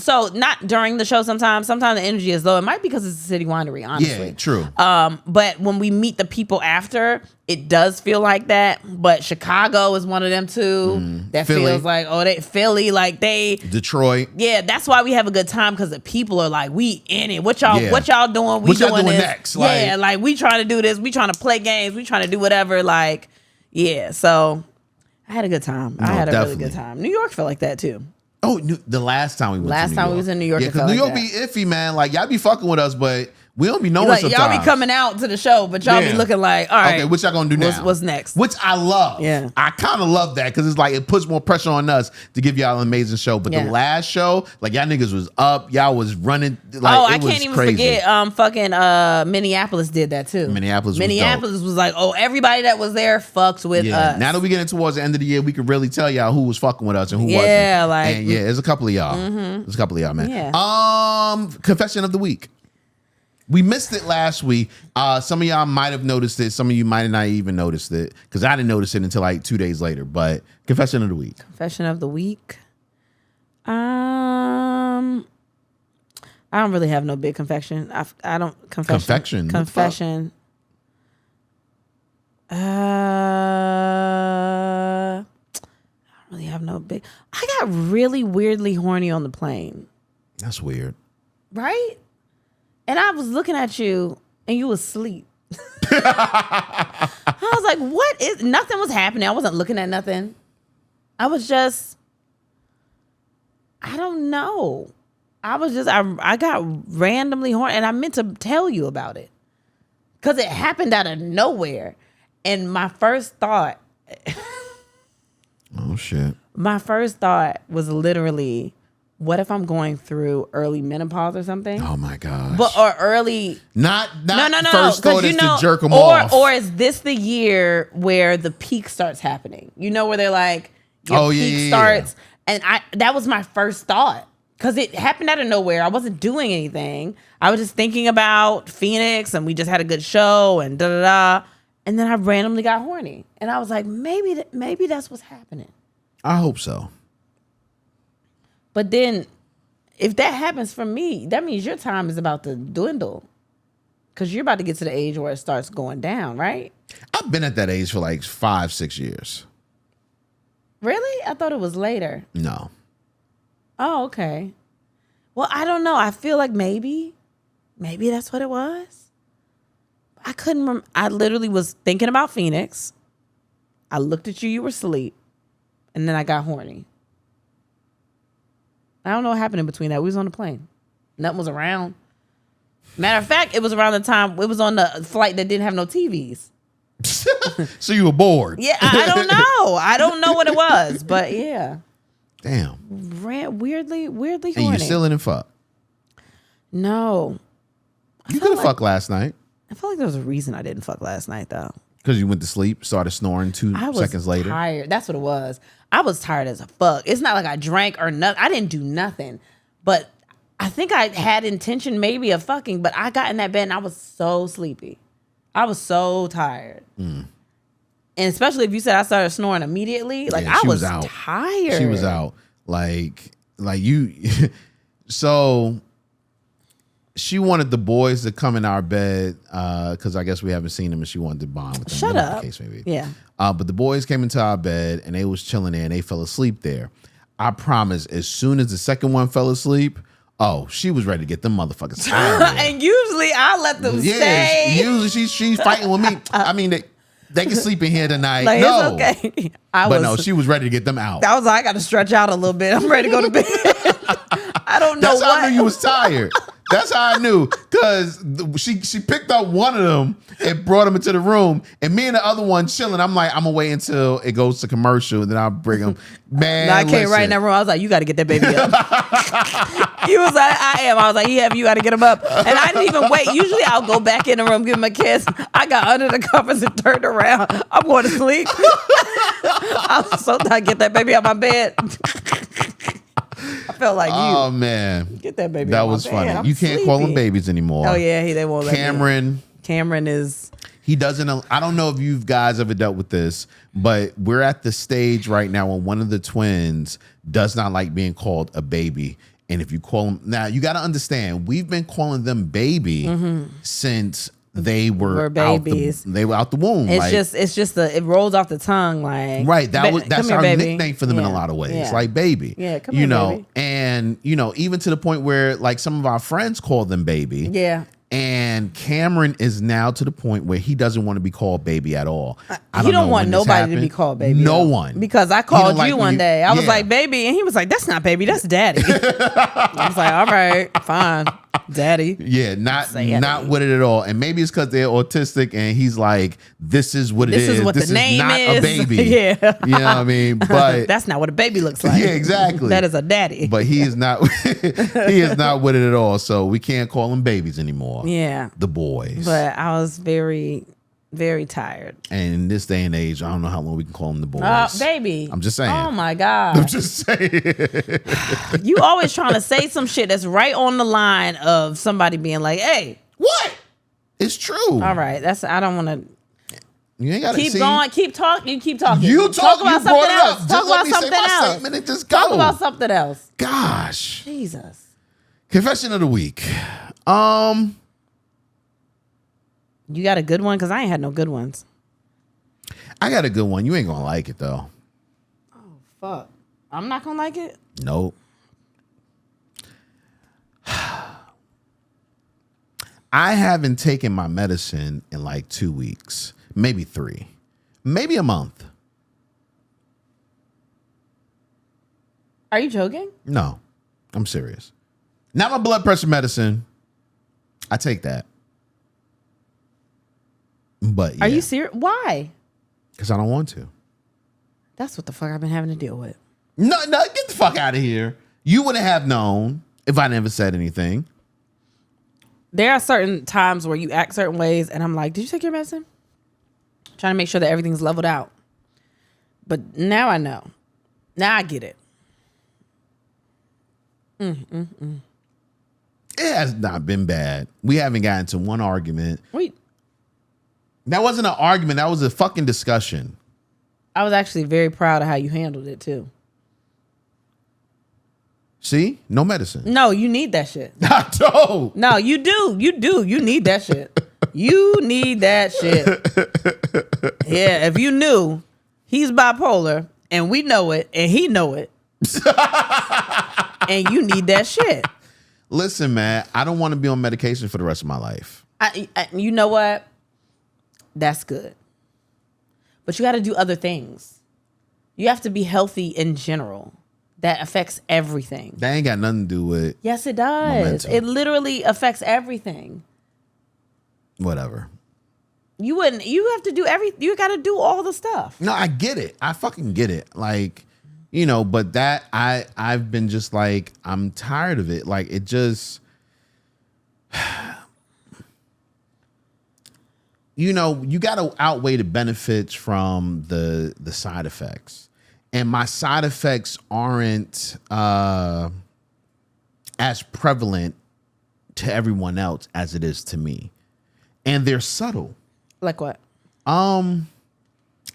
So not during the show sometimes. Sometimes the energy is low. It might be because it's a city winery, honestly. Yeah, true. But when we meet the people after, it does feel like that. But Chicago is one of them too. That Philly. feels like, Philly, like Detroit. Yeah, that's why we have a good time because the people are like, we in it. What y'all doing? What y'all doing this. next? Like we trying to do this. We trying to play games. We trying to do whatever. Like, yeah. So I had a good time. I had a really good time. New York felt like that too. Oh, the last time we went to New York. Last time we was in New York. Yeah, because New York be iffy, man. Like y'all be fucking with us, but we don't be knowing sometimes. Y'all be coming out to the show, but y'all be looking like, all right. Okay, what y'all gonna do now? What's next? Which I love. Yeah. I kind of love that because it's like it puts more pressure on us to give y'all an amazing show. But the last show, like y'all niggas was up. Y'all was running. Like, I can't even forget. Fucking Minneapolis did that too. Minneapolis was like, oh, everybody that was there fucked with us. Now that we getting towards the end of the year, we can really tell y'all who was fucking with us and who wasn't. And there's a couple of y'all. There's a couple of y'all, man. Yeah. Confession of the week. We missed it last week. Some of y'all might have noticed it. Some of you might not even noticed it because I didn't notice it until like 2 days later. But confession of the week. Confession of the week. I don't really have no big confession. I don't confession. Confession. I don't really have no big. I got really weirdly horny on the plane. That's weird, right? And I was looking at you, and you was asleep. I was like, "What is?" Nothing was happening. I wasn't looking at nothing. I was just, I don't know. I was just, I got randomly horny, and I meant to tell you about it. because it happened out of nowhere. And my first thought, oh shit. My first thought was literally, what if I'm going through early menopause or something? Oh my gosh. Or early. No. First thought is to jerk them off. Or is this the year where the peak starts happening? You know, where they're like, your peak starts. And that was my first thought. Because it happened out of nowhere. I wasn't doing anything. I was just thinking about Phoenix and we just had a good show and da-da-da. And then I randomly got horny. And I was like, maybe that's what's happening. I hope so. But then if that happens for me, that means your time is about to dwindle. Because you're about to get to the age where it starts going down, right? I've been at that age for like 5-6 years. Really? I thought it was later. No. Oh, okay. Well, I don't know. I feel like maybe that's what it was. I couldn't remember. I literally was thinking about Phoenix. I looked at you. You were asleep. And then I got horny. I don't know what happened in between that. We was on the plane. Nothing was around. Matter of fact, it was around the time, it was on the flight that didn't have no TVs. So you were bored. Yeah, I don't know. I don't know what it was, but yeah. Damn. Weirdly horny. And you still didn't fuck? No. You could have fucked last night. I feel like there was a reason I didn't fuck last night, though. Because you went to sleep, started snoring 2 seconds later. Tired. That's what it was. I was tired as a fuck. It's not like I drank or nothing. I didn't do nothing. But I think I had intention maybe of fucking, but I got in that bed and I was so sleepy. I was so tired. And especially if you said I started snoring immediately, like I was tired. She was out. Like you. So she wanted the boys to come in our bed because I guess we haven't seen them and she wanted to bond with them. Shut up. Case maybe. Yeah. But the boys came into our bed and they was chilling there and they fell asleep there. I promise, as soon as the second one fell asleep, she was ready to get them motherfuckers out of there. And usually I let them stay. Usually she's fighting with me. I mean, they can sleep in here tonight. Like, no. it's okay. No, she was ready to get them out. I was like, I got to stretch out a little bit. I'm ready to go to bed. I don't know That's how I knew you was tired. That's how I knew, because she picked up one of them and brought him into the room, and me and the other one chilling. I'm like, I'm gonna wait until it goes to commercial, and then I'll bring him. Man, I came right in that room. I was like, you got to get that baby up. He was like, I am. I was like, yeah, you got to get him up. And I didn't even wait. Usually I'll go back in the room, give him a kiss. I got under the covers and turned around. I'm going to sleep. I was so tired. Get that baby out my bed. I felt like you. Oh man, get that baby. That out was my funny. bed. You can't call them babies anymore. Oh yeah, they won't. Cameron is. He doesn't. I don't know if you guys ever dealt with this, but we're at the stage right now when one of the twins does not like being called a baby. And if you call them now, you got to understand, we've been calling them baby since they were babies. They were out the womb. It's just it rolls off the tongue like right. That's our baby. nickname for them in a lot of ways. Yeah. Like baby. Yeah, come here, baby. And even to the point where like some of our friends call them baby. Yeah. And Cameron is now to the point where he doesn't want to be called baby at all. He don't want nobody to be called baby. No one. Because I called you one day. I was like, baby. And he was like, that's not baby. That's daddy. I was like, all right, fine. Daddy. Yeah, not with it at all. And maybe it's because they're autistic and he's like, this is what it is. This is what the name not is. A baby. Yeah. You know what I mean? But that's not what a baby looks like. Yeah, exactly. That is a daddy. But he is not he is not with it at all. So we can't call them babies anymore. Yeah. The boys. But I was very, very tired. And in this day and age, I don't know how long we can call them the boys. Baby. I'm just saying. Oh my God. I'm just saying. You always trying to say some shit that's right on the line of somebody being like, hey. What? It's true. All right. I don't want to. You ain't got to keep going. Keep talking. You keep talking. You talk about something else. Talk about something else. And just go. Talk about something else. Gosh. Jesus. Confession of the week. You got a good one? Because I ain't had no good ones. I got a good one. You ain't going to like it, though. Oh, fuck. I'm not going to like it? Nope. I haven't taken my medicine in like 2 weeks. Maybe 3. Maybe a month. Are you joking? No. I'm serious. Not my blood pressure medicine. I take that. But yeah, Are you serious? Why? because I don't want to. That's what the fuck I've been having to deal with. No, get the fuck out of here. You wouldn't have known if I never said anything. There are certain times where you act certain ways, and I'm like, did you take your medicine? Trying to make sure that everything's leveled out. But now I know. Now I get it. It has not been bad. We haven't gotten into one argument. Wait. That wasn't an argument. That was a fucking discussion. I was actually very proud of how you handled it, too. See? No medicine. No, you need that shit. I don't. No, you do. You do. You need that shit. You need that shit. Yeah, if you knew he's bipolar and we know it and he know it. And you need that shit. Listen, man, I don't want to be on medication for the rest of my life. You know what? That's good. But you got to do other things. You have to be healthy in general. That affects everything. That ain't got nothing to do with Yes, it does. momentum. It literally affects everything. Whatever. You have to do you got to do all the stuff. No, I get it. I fucking get it. Like, but that I've been just like, I'm tired of it. Like, it just, you got to outweigh the benefits from the side effects. And my side effects aren't as prevalent to everyone else as it is to me. And they're subtle. Like what?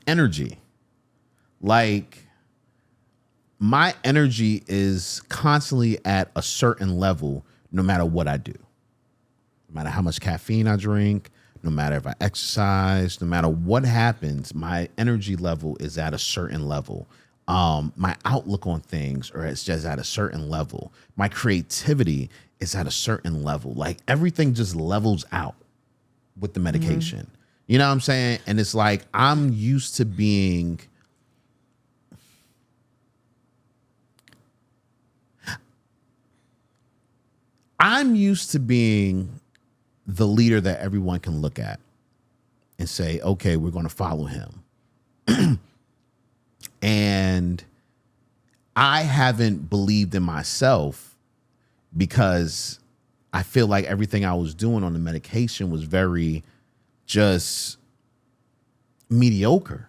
Energy. Like, my energy is constantly at a certain level no matter what I do. No matter how much caffeine I drink, no matter if I exercise, no matter what happens, my energy level is at a certain level. My outlook on things is just at a certain level. My creativity is at a certain level. Like, everything just levels out with the medication. Mm-hmm. You know what I'm saying? And it's like, I'm used to being the leader that everyone can look at and say, okay, we're going to follow him. And I haven't believed in myself because I feel like everything I was doing on the medication was very just mediocre.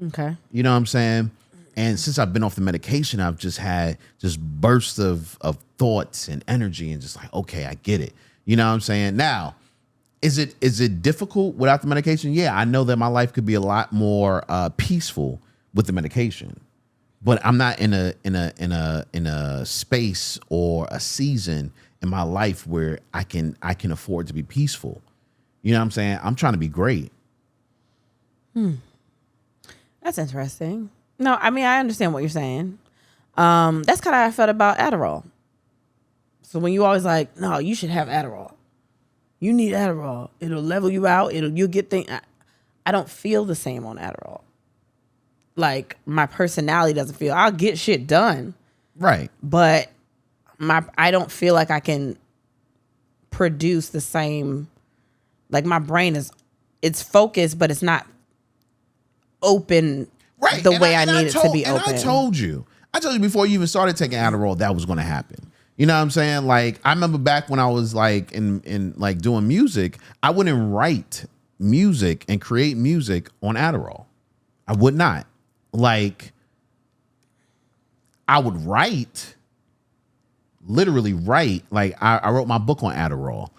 Okay. You know what I'm saying? And since I've been off the medication, I've just had just bursts of thoughts and energy and just like, okay, I get it. You know what I'm saying? Now, is it difficult without the medication? Yeah, I know that my life could be a lot more peaceful with the medication, but I'm not in a space or a season in my life where I can afford to be peaceful. You know what I'm saying? I'm trying to be great. That's interesting. No, I mean, I understand what you're saying. That's kind of how I felt about Adderall. So when you always like, no, you should have Adderall. You need Adderall. It'll level you out. You'll get things. I don't feel the same on Adderall. Like, my personality doesn't feel. I'll get shit done. Right. But I don't feel like I can produce the same. Like, my brain it's focused, but it's not open right. the way I need it to be open. I told you before you even started taking Adderall that was going to happen. You know what I'm saying? Like, I remember back when I was like in like doing music, I wouldn't write music and create music on Adderall. I would not. Like, I would literally write. Like, I wrote my book on Adderall,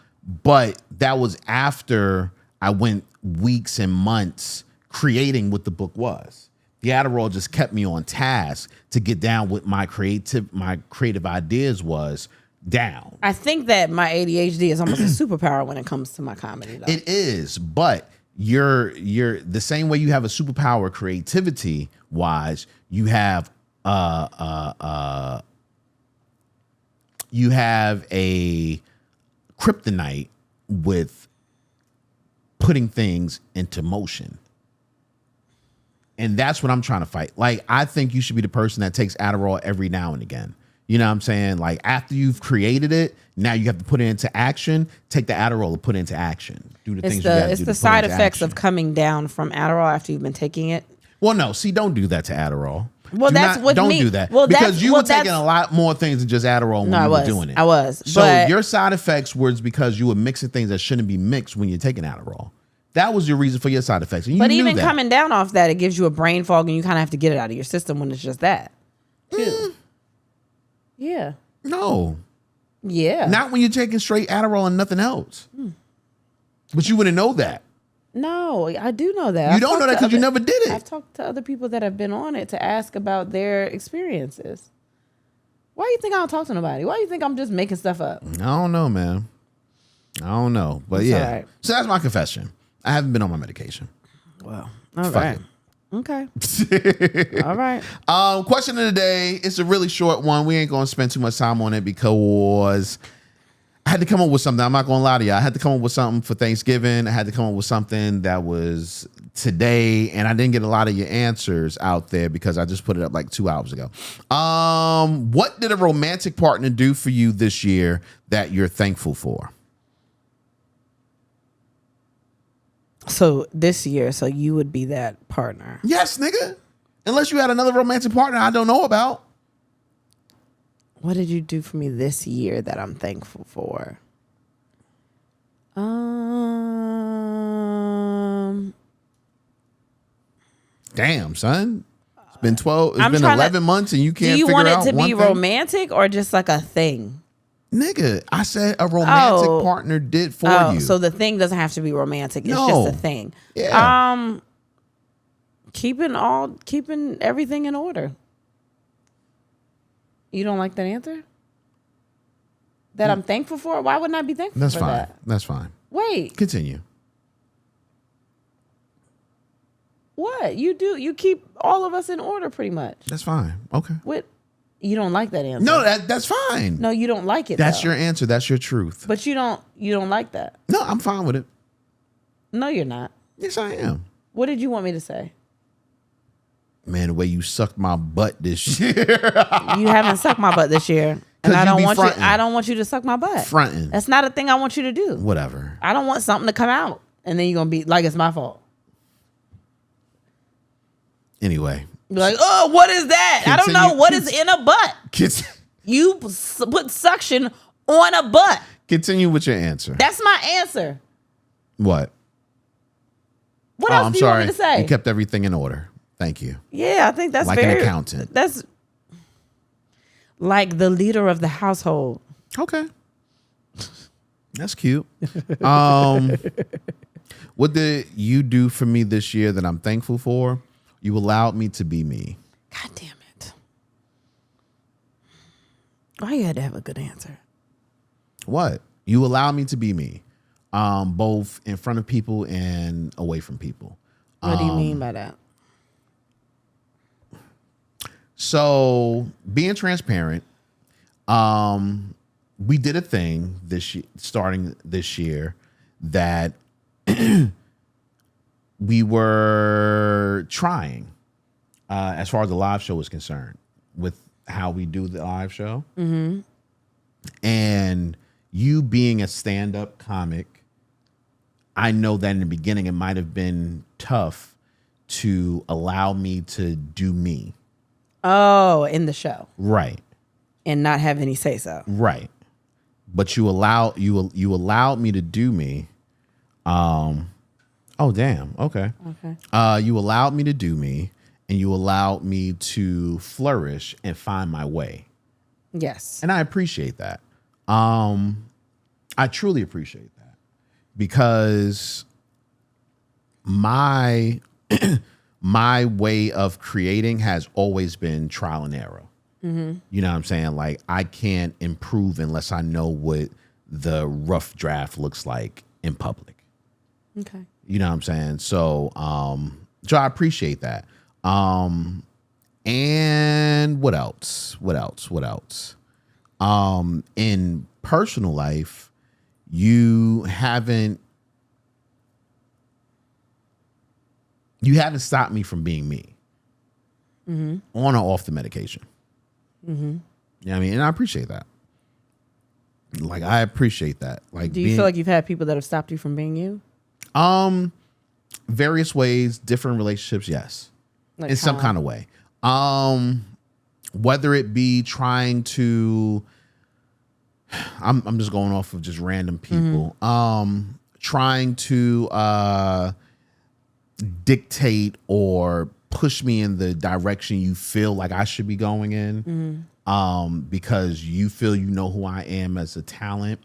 but that was after I went weeks and months creating what the book was. The Adderall just kept me on task to get down what my creative ideas was down. I think that my ADHD is almost a superpower when it comes to my comedy, though. It is, but you're the same way you have a superpower creativity wise, you have a kryptonite with putting things into motion. And that's what I'm trying to fight. Like, I think you should be the person that takes Adderall every now and again. You know what I'm saying? Like after you've created it, now you have to put it into action. Take the Adderall and put it into action. Do the things you got to do. It's the side effects of coming down from Adderall after you've been taking it. Well, no, see, don't do that to Adderall. Well, don't do that. Well, because you were taking a lot more things than just Adderall when you were doing it. I was. So your side effects was because you were mixing things that shouldn't be mixed when you're taking Adderall. That was your reason for your side effects. And but even coming down off that, it gives you a brain fog, and you kind of have to get it out of your system when it's just that. Too. Yeah. No. Yeah. Not when you're taking straight Adderall and nothing else. But you wouldn't know that. No, I do know that. You don't know that because you never did it. I've talked to other people that have been on it to ask about their experiences. Why do you think I don't talk to nobody? Why do you think I'm just making stuff up? I don't know, man. I don't know. But yeah. Right. So that's my confession. I haven't been on my medication. Well, all right. Okay. All right. Question of the day. It's a really short one. We ain't going to spend too much time on it because I had to come up with something. I'm not going to lie to you. I had to come up with something for Thanksgiving. I had to come up with something that was today, and I didn't get a lot of your answers out there because I just put it up like 2 hours ago. What did a romantic partner do for you this year that you're thankful for? So this year, so you would be that partner. Yes, nigga. Unless you had another romantic partner I don't know about. What did you do for me this year that I'm thankful for? Damn, son. It's been 11 months and you can't figure out one thing? Do you want it to be romantic or just like a thing? Nigga, I said a romantic partner did for you. So the thing doesn't have to be romantic. It's just a thing. Yeah. Keeping everything in order. You don't like that answer? That I'm thankful for? Why wouldn't I be thankful for that? That's fine. Wait. Continue. What? You do. You keep all of us in order pretty much. That's fine. Okay. You don't like that answer. No, that's fine. No, you don't like it. That's your answer. That's your truth. But you don't like that. No, I'm fine with it. No, you're not. Yes, I am. What did you want me to say? Man, the way you sucked my butt this year. You haven't sucked my butt this year. And I don't want you to suck my butt. Fronting. That's not a thing I want you to do. Whatever. I don't want something to come out and then you're going to be like it's my fault. Anyway. Be like, oh, what is that? I don't know what is in a butt. You put suction on a butt. Continue with your answer. That's my answer. What? What else do you want me to say? You kept everything in order. Thank you. Yeah, I think that's like an accountant. That's like the leader of the household. Okay. That's cute. What did you do for me this year that I'm thankful for? You allowed me to be me. God damn it. Why you had to have a good answer? What? You allowed me to be me. Both in front of people and away from people. What do you mean by that? So being transparent, we did a thing starting this year that we were trying as far as the live show is concerned with how we do the live show. Mm-hmm. And you being a stand-up comic, I know that in the beginning it might have been tough to allow me to do me. Oh, in the show. Right. And not have any say so. Right. But you allowed me to do me. Oh, damn. Okay. You allowed me to do me, and you allowed me to flourish and find my way. Yes. And I appreciate that. I truly appreciate that because my my way of creating has always been trial and error. Mm-hmm. You know what I'm saying? Like, I can't improve unless I know what the rough draft looks like in public. Okay. You know what I'm saying? So I appreciate that. And what else? In personal life, you haven't stopped me from being me. Mm-hmm. On or off the medication. Mm-hmm. Yeah, I mean, and I appreciate that. Like, I appreciate that. Like, do you feel like you've had people that have stopped you from being you? Various ways, different relationships, yes. Like in some kind of way. Whether it be trying to, I'm just going off of just random people. Trying to dictate or push me in the direction you feel like I should be going in. Because you feel you know who I am as a talent.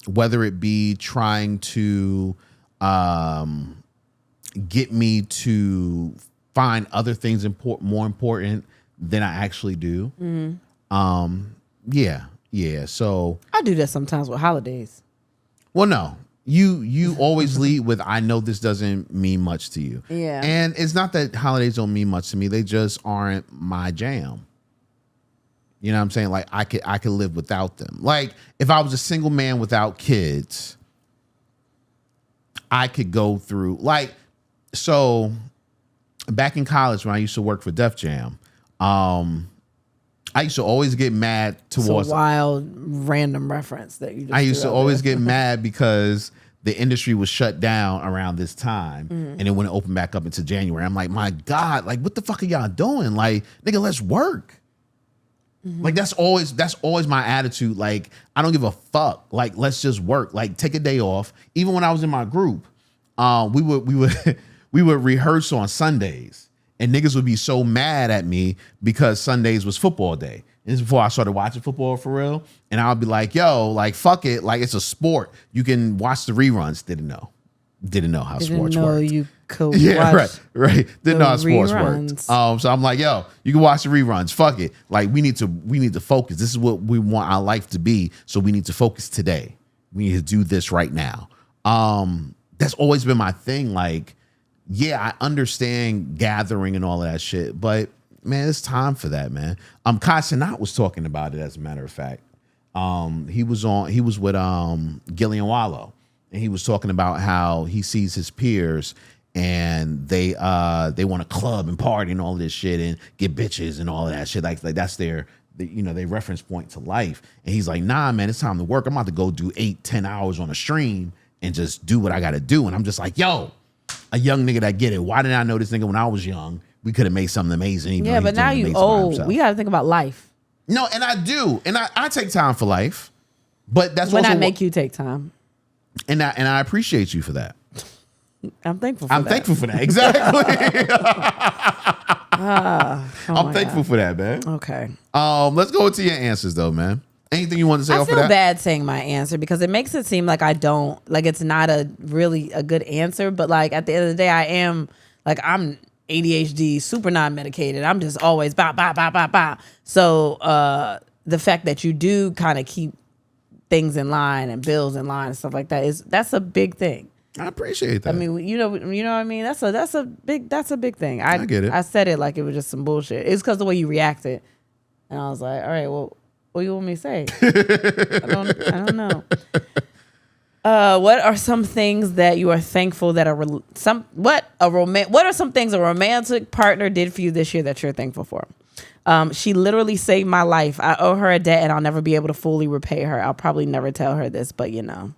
Whether it be trying to get me to find other things more important than I actually do. Yeah. So I do that sometimes with holidays. Well, no. You always lead with, I know this doesn't mean much to you. Yeah. And it's not that holidays don't mean much to me. They just aren't my jam. You know what I'm saying? Like, I could live without them. Like, if I was a single man without kids, I could go through, like, so back in college when I used to work for Def Jam, I used to always get mad towards... It's a wild, random reference that you just I used to always get mad because the industry was shut down around this time, and it wouldn't open back up into January. I'm like, my God, like, what the fuck are y'all doing? Like, nigga, let's work. Like, that's always my attitude. Like, I don't give a fuck. Like, let's just work. Like, take a day off. Even when I was in my group, we would rehearse on Sundays. And niggas would be so mad at me because Sundays was football day. And this is before I started watching football for real. And I would be like, yo, like, fuck it. Like, it's a sport. You can watch the reruns. Didn't know how sports work. You could yeah, watch right. Didn't know how sports reruns. worked. So I'm like, yo, you can watch the reruns. Fuck it. Like, we need to focus. This is what we want our life to be. So we need to focus today. We need to do this right now. That's always been my thing. Like, yeah, I understand gathering and all of that shit, but man, it's time for that, man. Kai Cenat was talking about it, as a matter of fact. He was with Gillian Wallow, and he was talking about how he sees his peers and they want to club and party and all of this shit and get bitches and all of that shit. Like that's their reference point to life. And he's like, nah, man, it's time to work. I'm about to go do 8-10 hours on a stream and just do what I got to do. And I'm just like, yo, a young nigga that get it. Why didn't I know this nigga when I was young? We could have made something amazing. Yeah, but now you old. We got to think about life. No, and I do. And I take time for life. But that's when also I make you take time. And I appreciate you for that. I'm thankful for that. I'm thankful for that. Exactly. I'm thankful for that, man. Okay. Let's go into your answers though, man. Anything you want to say off of that? I feel bad saying my answer because it makes it seem like I don't, like, it's not a good answer, but like at the end of the day, I'm ADHD, super non-medicated. I'm just always bah. So the fact that you do kind of keep things in line and bills in line and stuff like that that's a big thing. I appreciate that. I mean, you know what I mean? That's a big thing. I get it. I said it like it was just some bullshit. It's because the way you reacted. And I was like, all right, well, what do you want me to say? I don't know. What are some things that you are thankful that what are some things a romantic partner did for you this year that you're thankful for? She literally saved my life. I owe her a debt and I'll never be able to fully repay her. I'll probably never tell her this, but you know.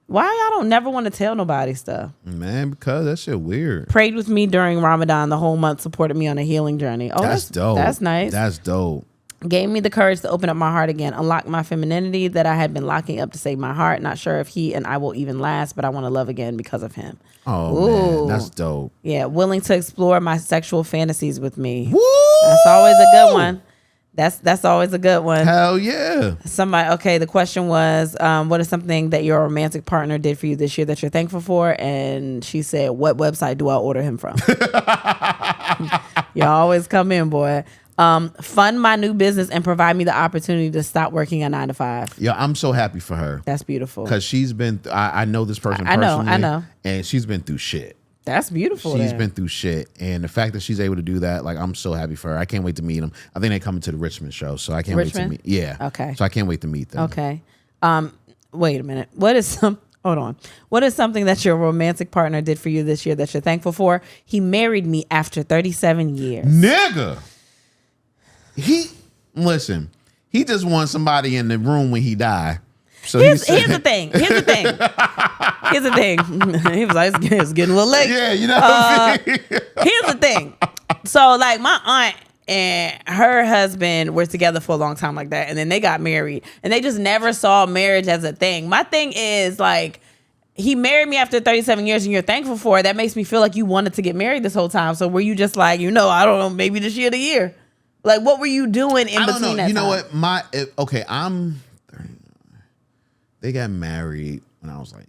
Why y'all don't never want to tell nobody stuff? Man, because that shit weird. Prayed with me during Ramadan the whole month, supported me on a healing journey. Oh, that's dope. That's nice. That's dope. Gave me the courage to open up my heart again, unlock my femininity that I had been locking up to save my heart. Not sure if he and I will even last, but I want to love again because of him. Oh, man, that's dope. Yeah, willing to explore my sexual fantasies with me. Woo! That's always a good one. That's always a good one. Hell yeah. Okay, the question was, what is something that your romantic partner did for you this year that you're thankful for? And she said, what website do I order him from? You always come in, boy. Fund my new business and provide me the opportunity to stop working a 9-to-5. Yeah, I'm so happy for her. That's beautiful. Because she's been, I know this person personally. I know. And she's been through shit. That's beautiful. She's been through shit. And the fact that she's able to do that, like, I'm so happy for her. I can't wait to meet them. I think they're coming to the Richmond show, so I can't wait to meet. Yeah. Okay. So I can't wait to meet them. Okay. Wait a minute. Hold on. What is something that your romantic partner did for you this year that you're thankful for? He married me after 37 years. Nigga. Listen, he just wants somebody in the room when he die. So here's the thing. He was like, it's getting a little late. Yeah, you know what I mean? Here's the thing. So like my aunt and her husband were together for a long time like that. And then they got married and they just never saw marriage as a thing. My thing is like, he married me after 37 years and you're thankful for it. That makes me feel like you wanted to get married this whole time. So were you just like, I don't know, maybe this year, the year? Like, what were you doing in between that time? You know what? They got married when I was like,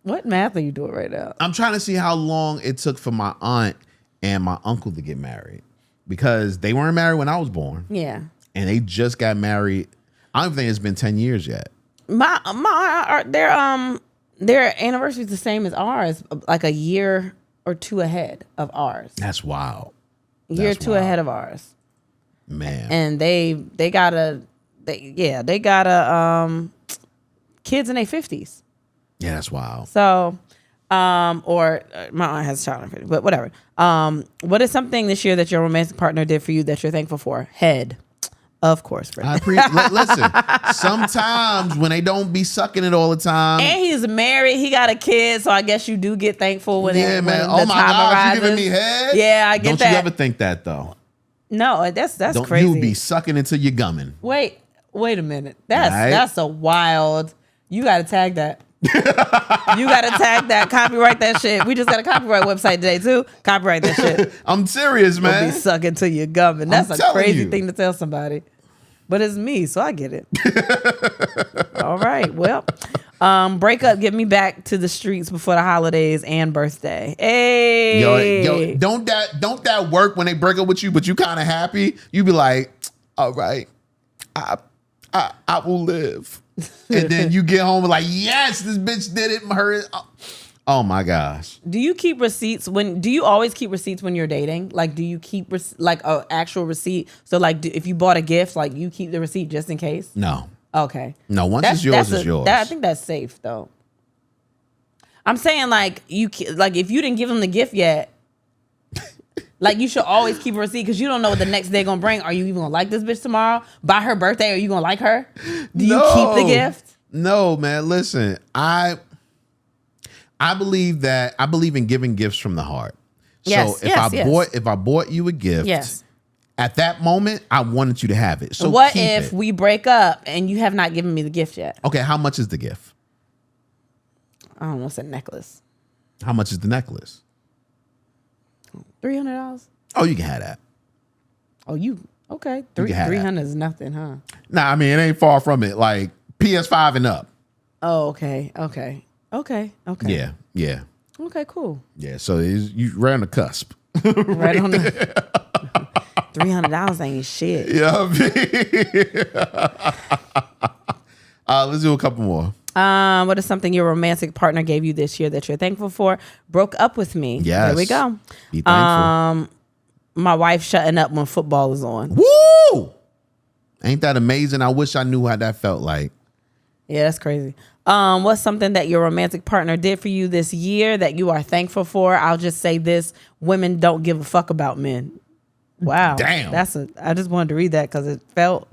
what math are you doing right now? I'm trying to see how long it took for my aunt and my uncle to get married because they weren't married when I was born. Yeah. And they just got married. I don't think it's been 10 years yet. My their anniversary is the same as ours, like a year or two ahead of ours. That's wild. Year or two ahead of ours. Man. And they got kids in their 50s. Yeah, that's wild. So, or my aunt has a child in her 50s, but whatever. What is something this year that your romantic partner did for you that you're thankful for? Head. Of course, Brittany. Listen, sometimes when they don't be sucking it all the time. And he's married. He got a kid, so I guess you do get thankful when man. When oh the my time God, arises. you giving me head? Yeah, I get that. Don't you ever think that, though? No, that's don't crazy. You be sucking until you're gumming. Wait a minute. That's a wild. You got to tag that. You got to tag that. Copyright that shit. We just got a copyright website today, too. Copyright that shit. I'm serious, man. You'll be sucking till you're gumming. That's a crazy you. thing to tell somebody. But it's me, so I get it. All right. Well, break up, get me back to the streets before the holidays and birthday. Hey. Yo, don't that work when they break up with you, but you kind of happy? You be like, all right, I will live. And then you get home and like, yes, this bitch did it. Oh my gosh. Do you keep receipts do you always keep receipts when you're dating? Like, do you keep like an actual receipt? So like, if you bought a gift, like you keep the receipt just in case? No. Okay. No, once it's yours, it's yours. I think that's safe though. I'm saying like if you didn't give them the gift yet, like you should always keep a receipt because you don't know what the next day gonna bring. Are you even gonna like this bitch tomorrow? By her birthday, are you gonna like her? Do you keep the gift? No, man. Listen, I believe in giving gifts from the heart. Yes, so if I bought you a gift, yes. At that moment, I wanted you to have it. So what if we break up and you have not given me the gift yet? Okay, how much is the gift? I don't know. It's a necklace. How much is the necklace? $300. Oh, you can have that. Oh, okay? 300 is nothing, huh? Nah, I mean it ain't far from it. Like PS5 and up. Oh, okay. Yeah. Okay, cool. Yeah, so you right on the cusp. Right on the $300 ain't shit. Yeah. Let's do a couple more. What is something your romantic partner gave you this year that you're thankful for? Broke up with me. Yes. There we go. Be thankful. My wife shutting up when football is on. Woo! Ain't that amazing? I wish I knew how that felt like. Yeah, that's crazy. What's something that your romantic partner did for you this year that you are thankful for? I'll just say this: women don't give a fuck about men. Wow. Damn. I just wanted to read that because it felt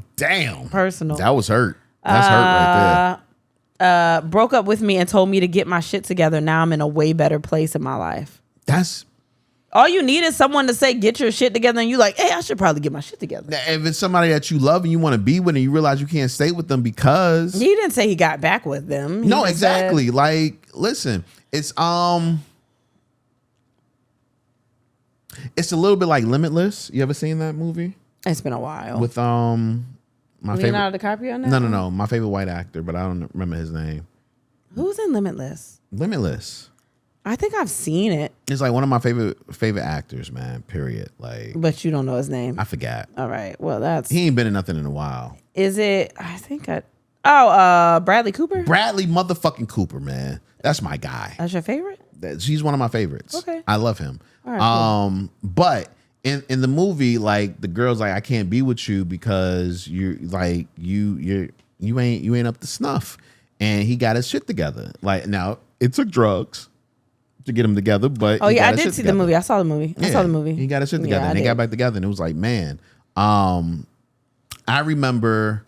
personal. That was hurt. That's hurt right there. Broke up with me and told me to get my shit together. Now I'm in a way better place in my life. That's all you need is someone to say, get your shit together. And you like, hey, I should probably get my shit together. If it's somebody that you love and you want to be with and you realize you can't stay with them because. He didn't say he got back with them. No, exactly. Like, listen, it's a little bit like Limitless. You ever seen that movie? It's been a while. With my Leonardo DiCaprio on that? No. My favorite white actor, but I don't remember his name. Who's in Limitless? Limitless. I think I've seen it. It's like one of my favorite actors, man. Period. Like, but you don't know his name. I forgot. All right. Well, he ain't been in nothing in a while. Is it? I think Bradley Cooper. Bradley motherfucking Cooper, man. That's my guy. That's your favorite? He's one of my favorites. Okay. I love him. All right, cool. But in the movie, like the girl's like, I can't be with you because you're like you ain't up to snuff. And he got his shit together. Like, now it took drugs to get them together, but I did see the movie. I saw the movie. He got his shit together, and they got back together, and it was like, man, I remember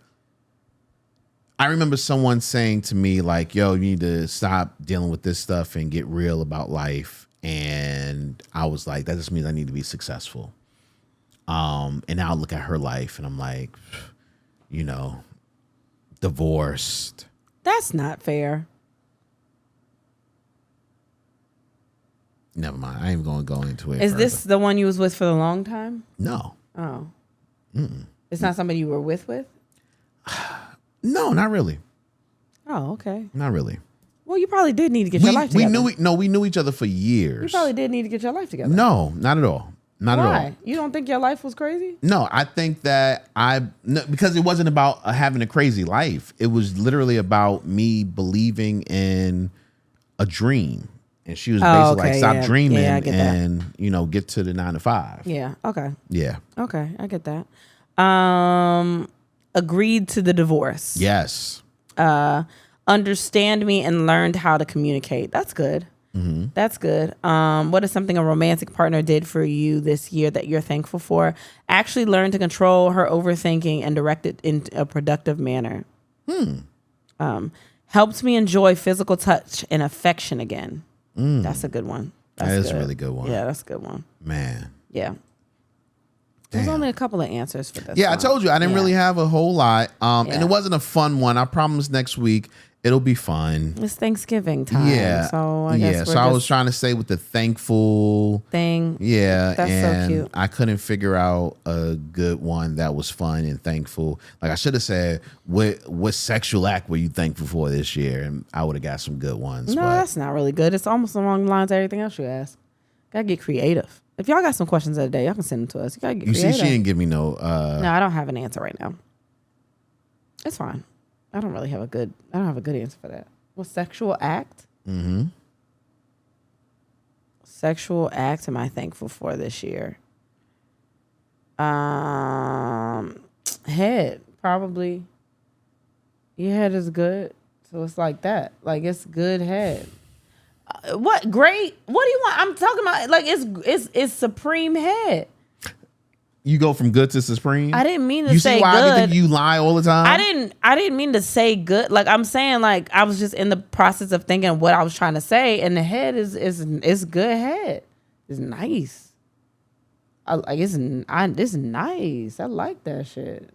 someone saying to me like, yo, you need to stop dealing with this stuff and get real about life. And I was like, that just means I need to be successful. And now I look at her life and I'm like, divorced. That's not fair. Never mind. I ain't going to go into it. Is further. this the one you was with for a long time? No. Oh. It's not somebody you were with? No, not really. Oh, okay. Not really. Well, you probably did need to get your life together. We knew each other for years. You probably did need to get your life together. No, not at all. Not at all. Why? You don't think your life was crazy? No, I think that because it wasn't about having a crazy life. It was literally about me believing in a dream. And she was basically like, stop dreaming and, get to the 9 to 5. Yeah. Okay. Yeah. Okay. I get that. Agreed to the divorce. Yes. Understand me and learned how to communicate. That's good. Mm-hmm. That's good. What is something a romantic partner did for you this year that you're thankful for? Actually learn to control her overthinking and direct it in a productive manner. Helped me enjoy physical touch and affection again. That's a good one. That is a really good one. Yeah, that's a good one. Man. Yeah. There's only a couple of answers for this. Yeah, I told you I didn't really have a whole lot. And it wasn't a fun one. I promise next week it'll be fun. It's Thanksgiving time. Yeah. So I guess so I was trying to say with the thankful thing. Yeah. That's so cute. I couldn't figure out a good one that was fun and thankful. Like I should have said, what sexual act were you thankful for this year? And I would have got some good ones. No, that's not really good. It's almost along the lines of everything else you ask. Gotta get creative. If y'all got some questions of the day, y'all can send them to us. You gotta get creative. See, she didn't give me no. No, I don't have an answer right now. It's fine. I don't have a good answer for that. What sexual act? Mm-hmm. Sexual act am I thankful for this year? Head, probably. Your head is good. So it's like that. Like it's good head. What great? What do you want? I'm talking about like it's supreme head. You go from good to supreme. I didn't mean to say good. You see why I think you lie all the time? I didn't mean to say good. Like I'm saying, like I was just in the process of thinking what I was trying to say, and the head is good head. It's nice. It's nice. I like that shit.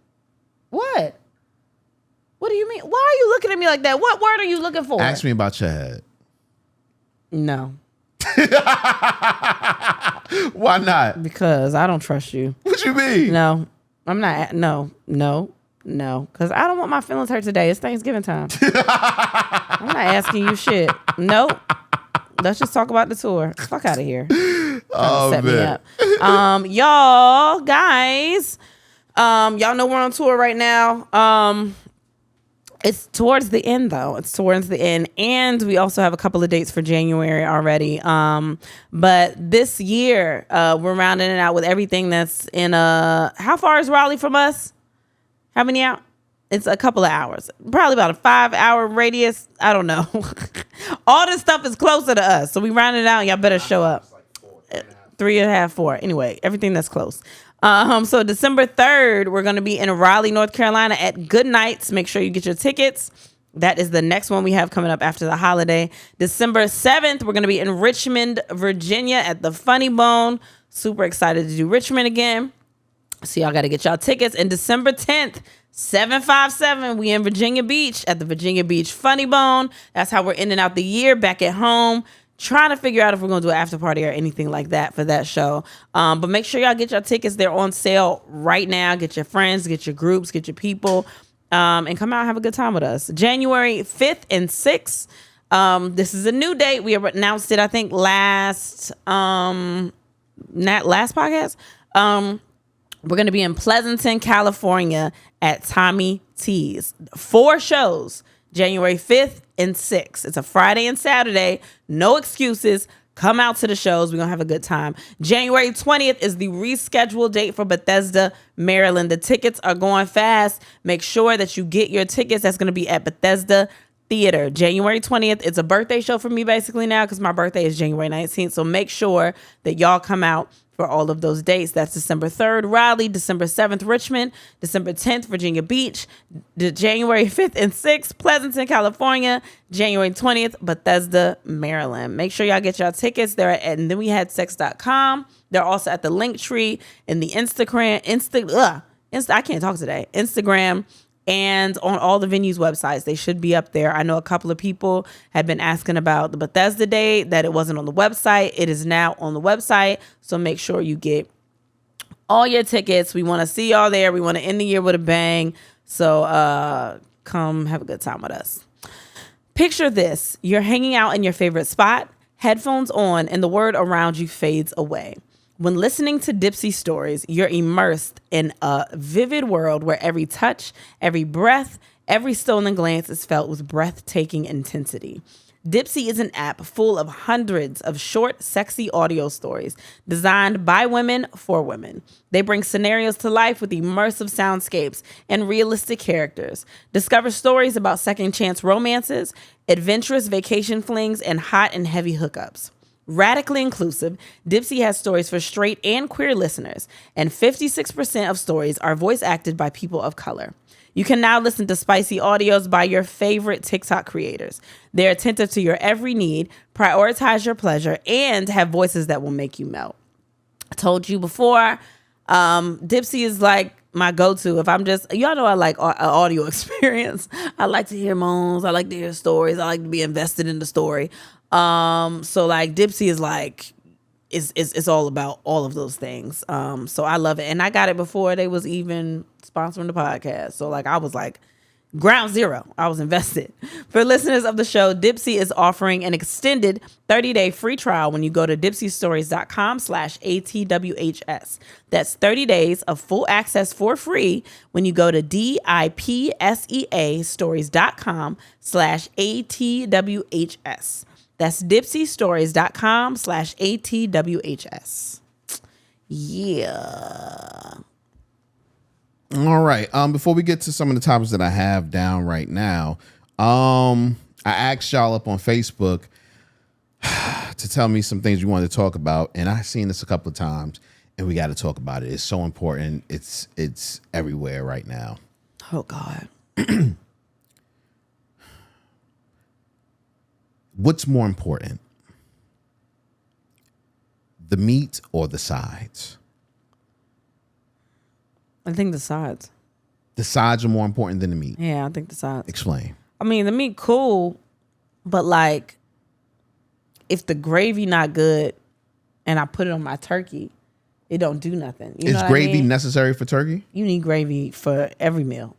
What? What do you mean? Why are you looking at me like that? What word are you looking for? Ask me about your head. No. Why not? Because I don't trust you. What you mean? No, I'm not. No. Because I don't want my feelings hurt today. It's Thanksgiving time. I'm not asking you shit. Nope. Let's just talk about the tour. Fuck out of here. Oh, me up. Y'all, guys. Y'all know we're on tour right now. It's towards the end, though. It's towards the end. And we also have a couple of dates for January already. But this year, we're rounding it out with everything that's in how far is Raleigh from us? How many out? It's a couple of hours. Probably about a 5-hour radius. I don't know. All this stuff is closer to us. So we round it out. Y'all better show up. 3.5, 4. Anyway, everything that's close. So December 3rd, we're going to be in Raleigh, North Carolina at Good Nights. Make sure you get your tickets. That is the next one we have coming up after the holiday. December 7th, we're going to be in Richmond, Virginia at the Funny Bone. Super excited to do Richmond again. So y'all got to get y'all tickets. And December 10th, 757, we in Virginia Beach at the Virginia Beach Funny Bone. That's how we're ending out the year back at home. Trying to figure out if we're going to do an after party or anything like that for that show. But make sure y'all get your tickets. They're on sale right now. Get your friends, get your groups, get your people, and come out and have a good time with us. January 5th and 6th. This is a new date. We announced it, I think, last podcast. We're going to be in Pleasanton, California at Tommy T's. 4 shows. January 5th and 6th. It's a Friday and Saturday. No excuses. Come out to the shows. We're going to have a good time. January 20th is the rescheduled date for Bethesda, Maryland. The tickets are going fast. Make sure that you get your tickets. That's going to be at Bethesda Theater. January 20th. It's a birthday show for me basically now because my birthday is January 19th. So make sure that y'all come out for all of those dates. That's December 3rd, Raleigh, December 7th, Richmond, December 10th, Virginia Beach, January 5th and 6th, Pleasanton, California, January 20th, Bethesda, Maryland. Make sure y'all get y'all tickets. They're at and then we had sex.com. They're also at the Linktree in the Instagram, I can't talk today. Instagram and on all the venues' websites. They should be up there. I know a couple of people had been asking about the Bethesda date, that it wasn't on the website. It is now on the website. So make sure you get all your tickets. We want to see y'all there. We want to end the year with a bang. So come have a good time with us. Picture this. You're hanging out in your favorite spot, headphones on, and the world around you fades away. When listening to Dipsea stories, you're immersed in a vivid world where every touch, every breath, every stolen glance is felt with breathtaking intensity. Dipsea is an app full of hundreds of short, sexy audio stories designed by women for women. They bring scenarios to life with immersive soundscapes and realistic characters. Discover stories about second chance romances, adventurous vacation flings, and hot and heavy hookups. Radically inclusive, Dipsea has stories for straight and queer listeners, and 56% of stories are voice acted by people of color. You can now listen to spicy audios by your favorite TikTok creators. They're attentive to your every need, prioritize your pleasure, and have voices that will make you melt. I told you before, Dipsea is like my go-to. If I'm just, y'all know I like audio experience. I like to hear moans. I like to hear stories. I like to be invested in the story. So like Dipsea is like, it's all about all of those things. So I love it. And I got it before they was even sponsoring the podcast. So like, I was like ground zero. I was invested. For listeners of the show, Dipsea is offering an extended 30-day free trial when you go to dipseastories.com/ATWHS. That's 30 days of full access for free when you go to DIPSEA stories.com/ATWHS. That's dipseastories.com/ATWHS. Yeah. All right. Before we get to some of the topics that I have down right now, I asked y'all up on Facebook to tell me some things you wanted to talk about, and I've seen this a couple of times, and we got to talk about it. It's so important. It's everywhere right now. Oh God. What's more important? The meat or the sides? I think the sides. The sides are more important than the meat. Yeah, I think the sides. Explain. I mean, the meat cool, but like, if the gravy not good, and I put it on my turkey, it don't do nothing. You know Is what gravy I mean? necessary for turkey? You need gravy for every meal.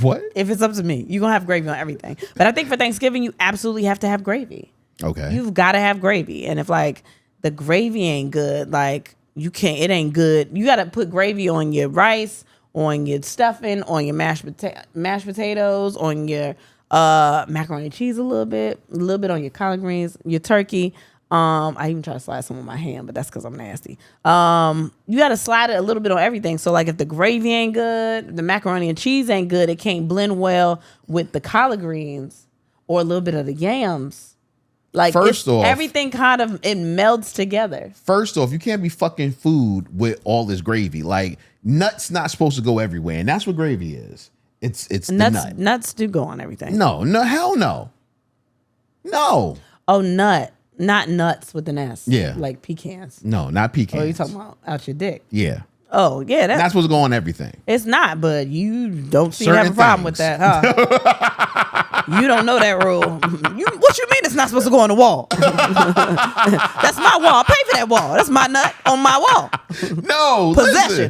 What? If it's up to me, you're gonna have gravy on everything. But I think for Thanksgiving, you absolutely have to have gravy. Okay. You've got to have gravy, and if like the gravy ain't good, like you can't. It ain't good. You got to put gravy on your rice, on your stuffing, on your mashed potatoes, on your macaroni and cheese a little bit on your collard greens, your turkey. I even try to slide some on my hand, but that's because I'm nasty. You got to slide it a little bit on everything. So like if the gravy ain't good, the macaroni and cheese ain't good, it can't blend well with the collard greens or a little bit of the yams. Like first off, everything kind of, it melds together. First off, you can't be fucking food with all this gravy. Like nuts not supposed to go everywhere, and that's what gravy is. It's nuts. the nut. Nuts do go on everything. No, hell no. No. Oh, nut. Not nuts with an S. Yeah. Like pecans. No, not pecans. Oh, you talking about out your dick? Yeah. Oh, yeah. That's supposed to go on everything. It's not, but you don't seem to Certain have a problem with things. that, huh? You don't know that rule. What you mean it's not supposed to go on the wall? That's my wall. Pay for that wall. That's my nut on my wall. No.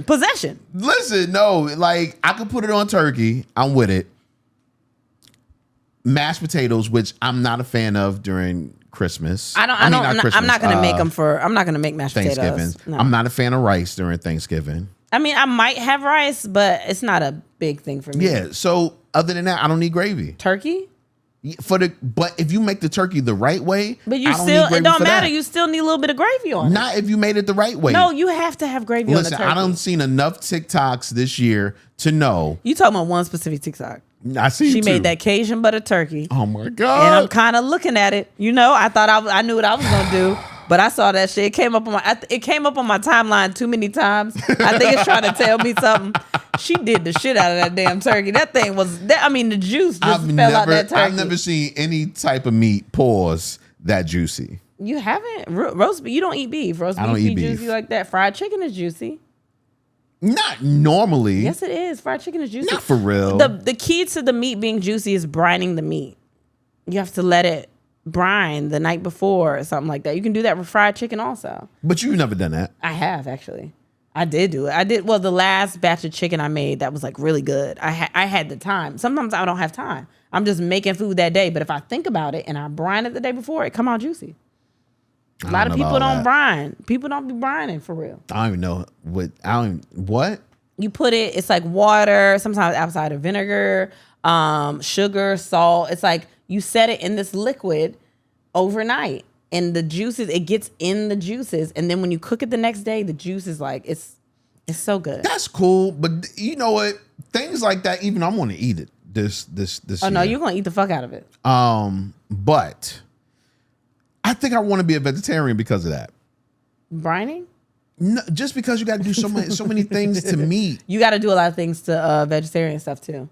Possession. Listen, no. Like, I could put it on turkey. I'm with it. Mashed potatoes, which I'm not a fan of during Christmas. I'm not gonna make them for. I'm not gonna make mashed Thanksgiving. potatoes. No. I'm not a fan of rice during Thanksgiving. I mean, I might have rice, but it's not a big thing for me. Yeah. So other than that, I don't need gravy. Turkey. But if you make the turkey the right way, But you I don't still, need gravy it don't for matter. that. You still need a little bit of gravy on it. Not if you made it the right way. No, you have to have gravy on the Listen, turkey. I done seen enough TikToks this year to know. You talking about one specific TikTok? I see. She made that Cajun butter turkey. Oh my And I'm god! kind of looking at it. You know, I thought I knew what I was gonna do. But I saw that shit. It came up on my timeline too many times. I think it's trying to tell me something. She did the shit out of that damn turkey. That thing was. The juice just fell out that turkey. I've never seen any type of meat pause that juicy. You haven't roast beef. You don't eat beef. Roast beef be juicy like that. Fried chicken is juicy. Not normally. Yes, it is. Fried chicken is juicy. Not for real. The key to the meat being juicy is brining the meat. You have to let it brine the night before or something like that. You can do that with fried chicken also. But you've never done that. I have, actually. I did do it. Well, the last batch of chicken I made, that was like really good. I had the time. Sometimes I don't have time. I'm just making food that day. But if I think about it and I brine it the day before, it come out juicy. A lot of people don't brine. People don't be brining for real. I don't even know what? You put it, it's like water, sometimes apple cider vinegar, sugar, salt. It's like you set it in this liquid overnight. And the juices, it gets in the juices. And then when you cook it the next day, the juice is like, it's so good. That's cool. But you know what? Things like that, even I'm going to eat it this Oh, year. no, you're going to eat the fuck out of it. But I think I want to be a vegetarian because of that. Brining? No, just because you got to do so many things to meat. You got to do a lot of things to vegetarian stuff too.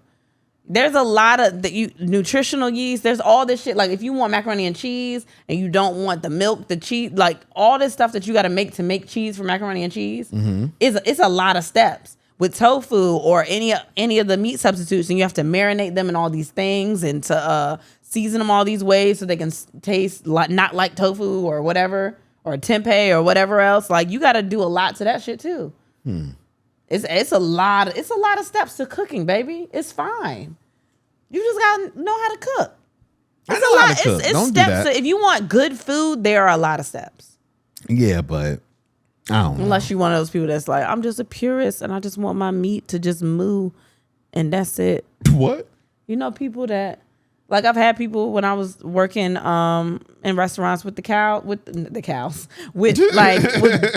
There's a lot of nutritional yeast. There's all this shit. Like if you want macaroni and cheese and you don't want the milk, the cheese, like all this stuff that you got to make cheese for macaroni and cheese, it's a lot of steps. With tofu or any of the meat substitutes, and you have to marinate them in all these things and to season them all these ways so they can taste not like tofu or whatever, or tempeh or whatever else. Like you got to do a lot to that shit too. It's a lot of steps to cooking, baby. It's fine. You just gotta know how to cook. I know how to cook. Don't do that. If you want good food, there are a lot of steps. Yeah, but I don't know. Unless you're one of those people that's like, I'm just a purist and I just want my meat to just moo and that's it. What? You know, people that, like I've had people when I was working in restaurants with cows, with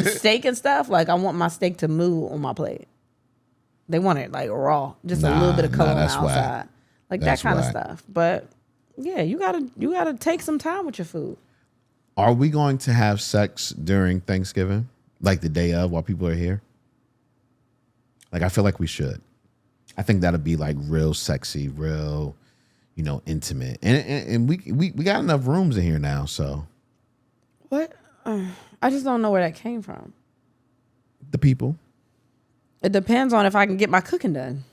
steak and stuff. Like I want my steak to moo on my plate. They want it like raw, just a little bit of color on the outside. Whack. Like that's that kind of stuff. But yeah, you gotta take some time with your food. Are we going to have sex during Thanksgiving? Like the day of while people are here? Like I feel like we should. I think that'll be like real sexy, real, intimate. And we got enough rooms in here now, so. What? I just don't know where that came from. The people. It depends on if I can get my cooking done.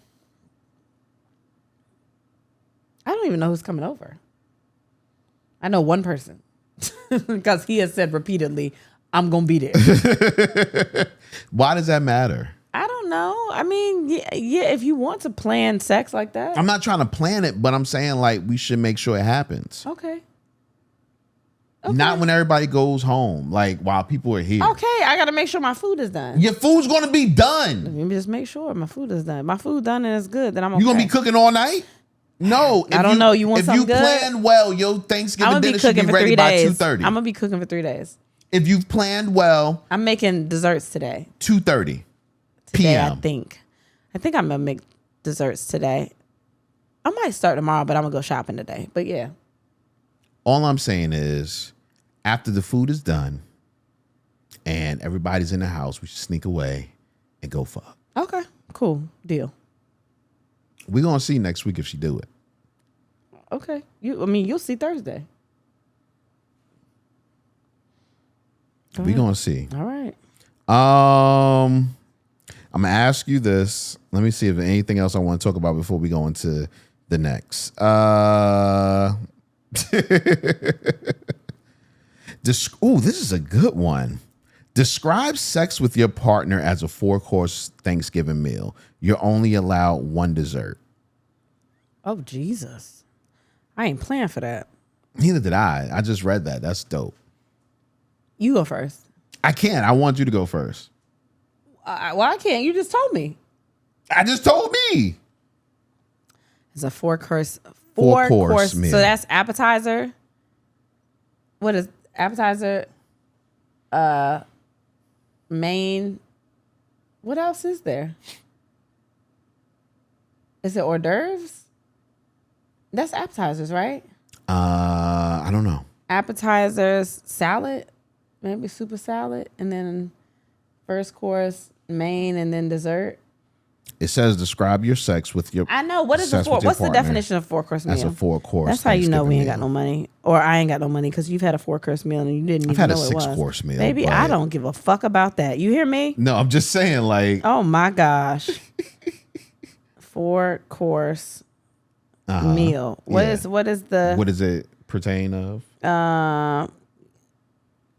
I don't even know who's coming over. I know one person because he has said repeatedly, I'm going to be there. Why does that matter? I don't know. I mean, yeah, if you want to plan sex like that. I'm not trying to plan it, but I'm saying like we should make sure it happens. Okay. Not when everybody goes home, like while people are here. Okay, I got to make sure my food is done. Your food's going to be done. Let me just make sure my food is done. My food done and it's good, then I'm okay. You going to be cooking all night? No. I don't know. You want something good? If you plan well, your Thanksgiving dinner should be ready by 2:30. I'm going to be cooking for 3 days. If you've planned well. I'm making desserts today. 2:30 p.m. p.m. I think I'm going to make desserts today. I might start tomorrow, but I'm going to go shopping today. But yeah. All I'm saying is after the food is done and everybody's in the house, we should sneak away and go fuck. Okay, cool. Deal. We're going to see next week if she do it. Okay. You'll see Thursday. We're going to see. All right. I'm going to ask you this. Let me see if there's anything else I want to talk about before we go into the next. This is a good one. Describe sex with your partner as a 4-course Thanksgiving meal. You're only allowed one dessert. Oh, Jesus. I ain't playing for that. Neither did I. I just read that. That's dope. You go first. I can't. I want you to go first. Why can't? You just told me. I just told me. It's a 4-course meal. So that's appetizer. What is appetizer? Main. What else is there? Is it hors d'oeuvres? That's appetizers, right? I don't know. Appetizers, salad. maybe super salad, and then first course, main, and then dessert. It says describe your sex with your. I know. What is the four? What's the definition of 4-course meal? That's a 4-course. That's how you know we ain't got no money, or I ain't got no money because you've had a 4-course meal and you didn't even know it was. I've had a 6-course meal. Baby, I don't give a fuck about that. You hear me? No, I'm just saying, like. Oh my gosh, 4-course meal. What is the? What does it pertain of?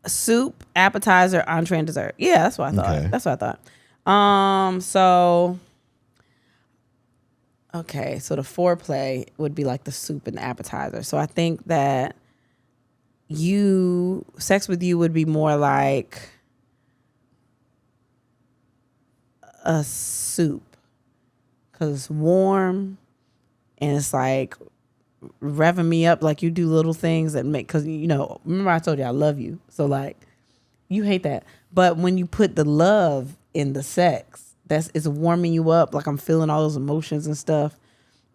Soup, appetizer, entree, and dessert. Yeah, that's what I thought. Okay. That's what I thought. So. Okay, so the foreplay would be like the soup and the appetizer. So I think that sex with you would be more like a soup because it's warm and it's like revving me up. Like you do little things that make, because, remember I told you I love you. So like you hate that. But when you put the love in the sex, it's warming you up. Like I'm feeling all those emotions and stuff.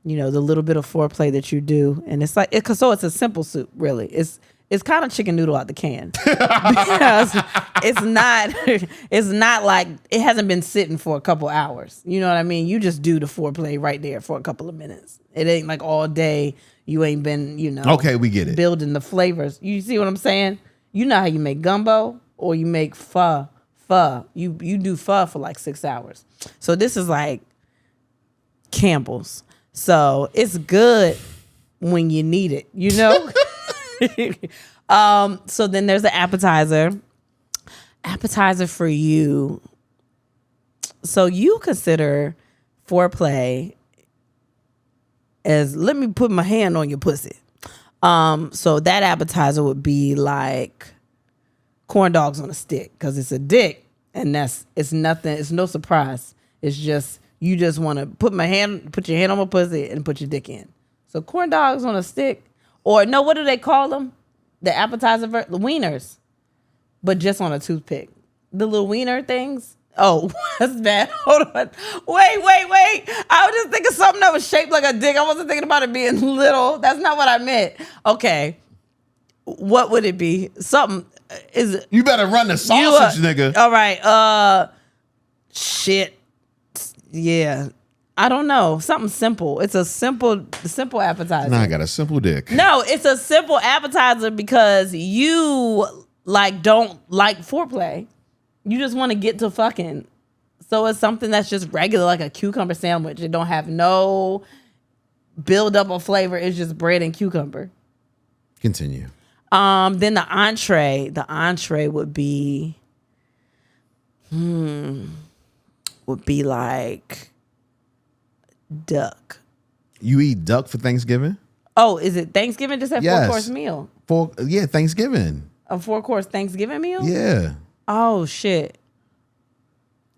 The little bit of foreplay that you do, and it's like so it's a simple soup. Really, it's kind of chicken noodle out the can because it's not like it hasn't been sitting for a couple hours. You know what I mean? You just do the foreplay right there for a couple of minutes. It ain't like all day. You ain't been Okay, we get it. Building the flavors. You see what I'm saying? You know how you make gumbo or you make pho. You do pho for like 6 hours. So this is like Campbell's. So it's good when you need it, So then there's the appetizer. Appetizer for you. So you consider foreplay as, let me put my hand on your pussy. So that appetizer would be like corn dogs on a stick because it's a dick, and it's nothing. It's no surprise. It's just you just want to put your hand on my pussy and put your dick in. So corn dogs on a stick, or no, what do they call them? The appetizer, the wieners, but just on a toothpick. The little wiener things. Oh, that's bad. Hold on. Wait. I was just thinking something that was shaped like a dick. I wasn't thinking about it being little. That's not what I meant. Okay. What would it be? Something. You better run the sausage, nigga. All right. Shit. Yeah. I don't know. Something simple. It's a simple appetizer. Nah, I got a simple dick. No, it's a simple appetizer because you don't like foreplay. You just want to get to fucking. So it's something that's just regular, like a cucumber sandwich. It don't have no build up of flavor. It's just bread and cucumber. Continue. Then the entree would be, like duck. You eat duck for Thanksgiving? Oh, is it Thanksgiving? Just a 4-course meal? Thanksgiving. A 4-course Thanksgiving meal? Yeah. Oh, shit.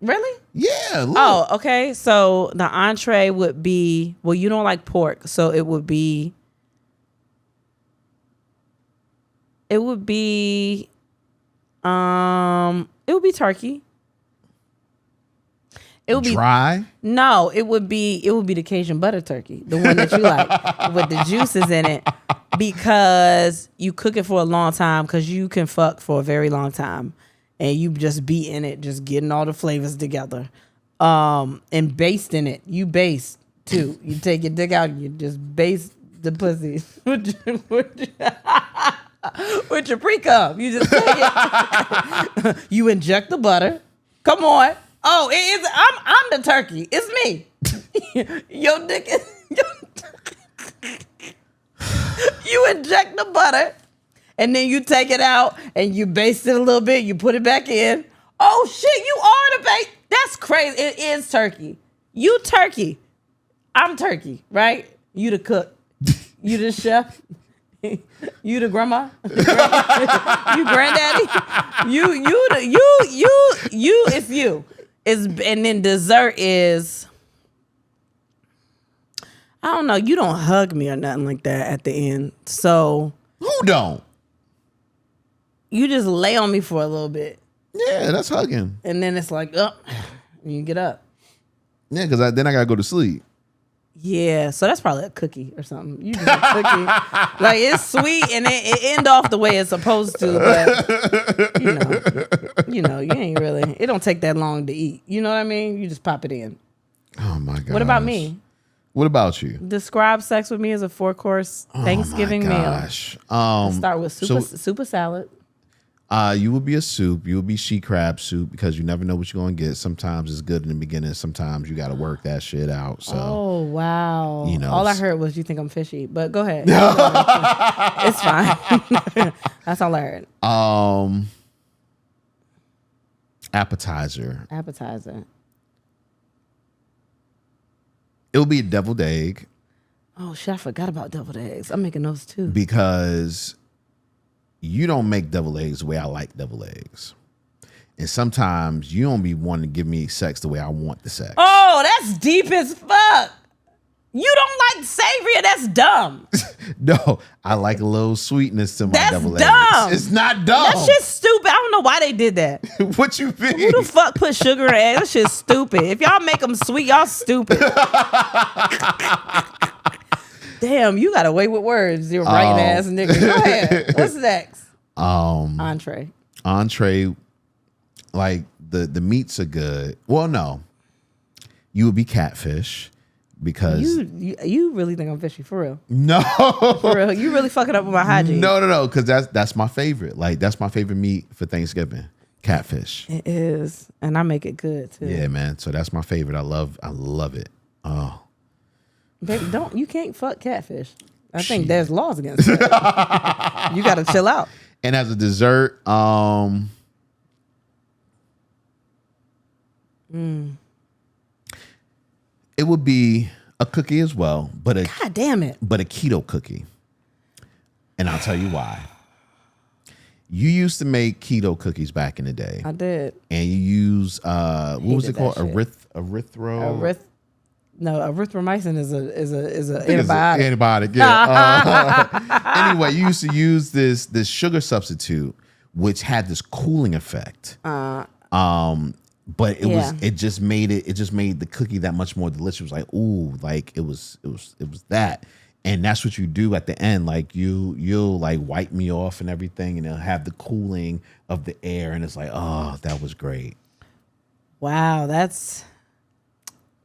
Really? Yeah. Look. Oh, okay. So the entree would be, well, you don't like pork, so it would be turkey. It would dry? No, it would be the Cajun butter turkey, the one that you like with the juices in it, because you cook it for a long time because you can fuck for a very long time, and you just be in it, just getting all the flavors together, and basting it. You baste too. You take your dick out and you just baste the pussy with your pre-cum. You just take it. You inject the butter. Come on. Oh, it is. I'm the turkey. It's me. Your dick is. You inject the butter, and then you take it out and you baste it a little bit. You put it back in. Oh shit! You are the bait. That's crazy. It is turkey. You turkey. I'm turkey. Right? You the cook. You the chef. You the grandma. You granddaddy. It's you. And then dessert is, I don't know, you don't hug me or nothing like that at the end. So who don't? You just lay on me for a little bit. Yeah, that's hugging. And then it's like, and you get up. Yeah, because then I gotta go to sleep. Yeah, so that's probably a cookie or something. You just a cookie. Like, it's sweet and it end off the way it's supposed to, but you ain't really, it don't take that long to eat. You know what I mean? You just pop it in. Oh my god. What about me? What about you? Describe sex with me as a 4-course Thanksgiving meal. Let's start with soup or salad. You would be a soup. You would be she crab soup because you never know what you're going to get. Sometimes it's good in the beginning. Sometimes you got to work that shit out. So, oh, wow. You know, all I heard was you think I'm fishy, but go ahead. It's fine. That's all I heard. Appetizer. It will be a deviled egg. Oh, shit. I forgot about deviled eggs. I'm making those too. Because you don't make deviled eggs the way I like deviled eggs. And sometimes you don't be wanting to give me sex the way I want the sex. Oh, that's deep as fuck. You don't like savory, that's dumb. No, I like a little sweetness to my deviled eggs. That's dumb. It's not dumb. That shit's stupid. I don't know why they did that. What you mean? Who the fuck put sugar in eggs? That shit's stupid. If y'all make them sweet, y'all stupid. Damn, you got away with words, you writing ass nigga. Go ahead. What's next? Entree, like the meats are good. Well, no, you would be catfish because you really think I'm fishy for real? No, for real. You really fucking up with my hygiene. No, because that's my favorite. Like that's my favorite meat for Thanksgiving. Catfish. It is, and I make it good too. Yeah, man. So that's my favorite. I love it. Oh. Baby, you can't fuck catfish. I think there's laws against that. You gotta chill out. And as a dessert, it would be a cookie as well, but God damn it. But a keto cookie. And I'll tell you why. You used to make keto cookies back in the day. I did. And you use what was it called? Erythromycin is a antibiotic. Antibiotic, yeah. Anyway, you used to use this sugar substitute, which had this cooling effect. But it just made the cookie that much more delicious. It was like, ooh, like it was that. And that's what you do at the end. Like you'll like wipe me off and everything, and it'll have the cooling of the air, and it's like, oh, that was great. Wow, that's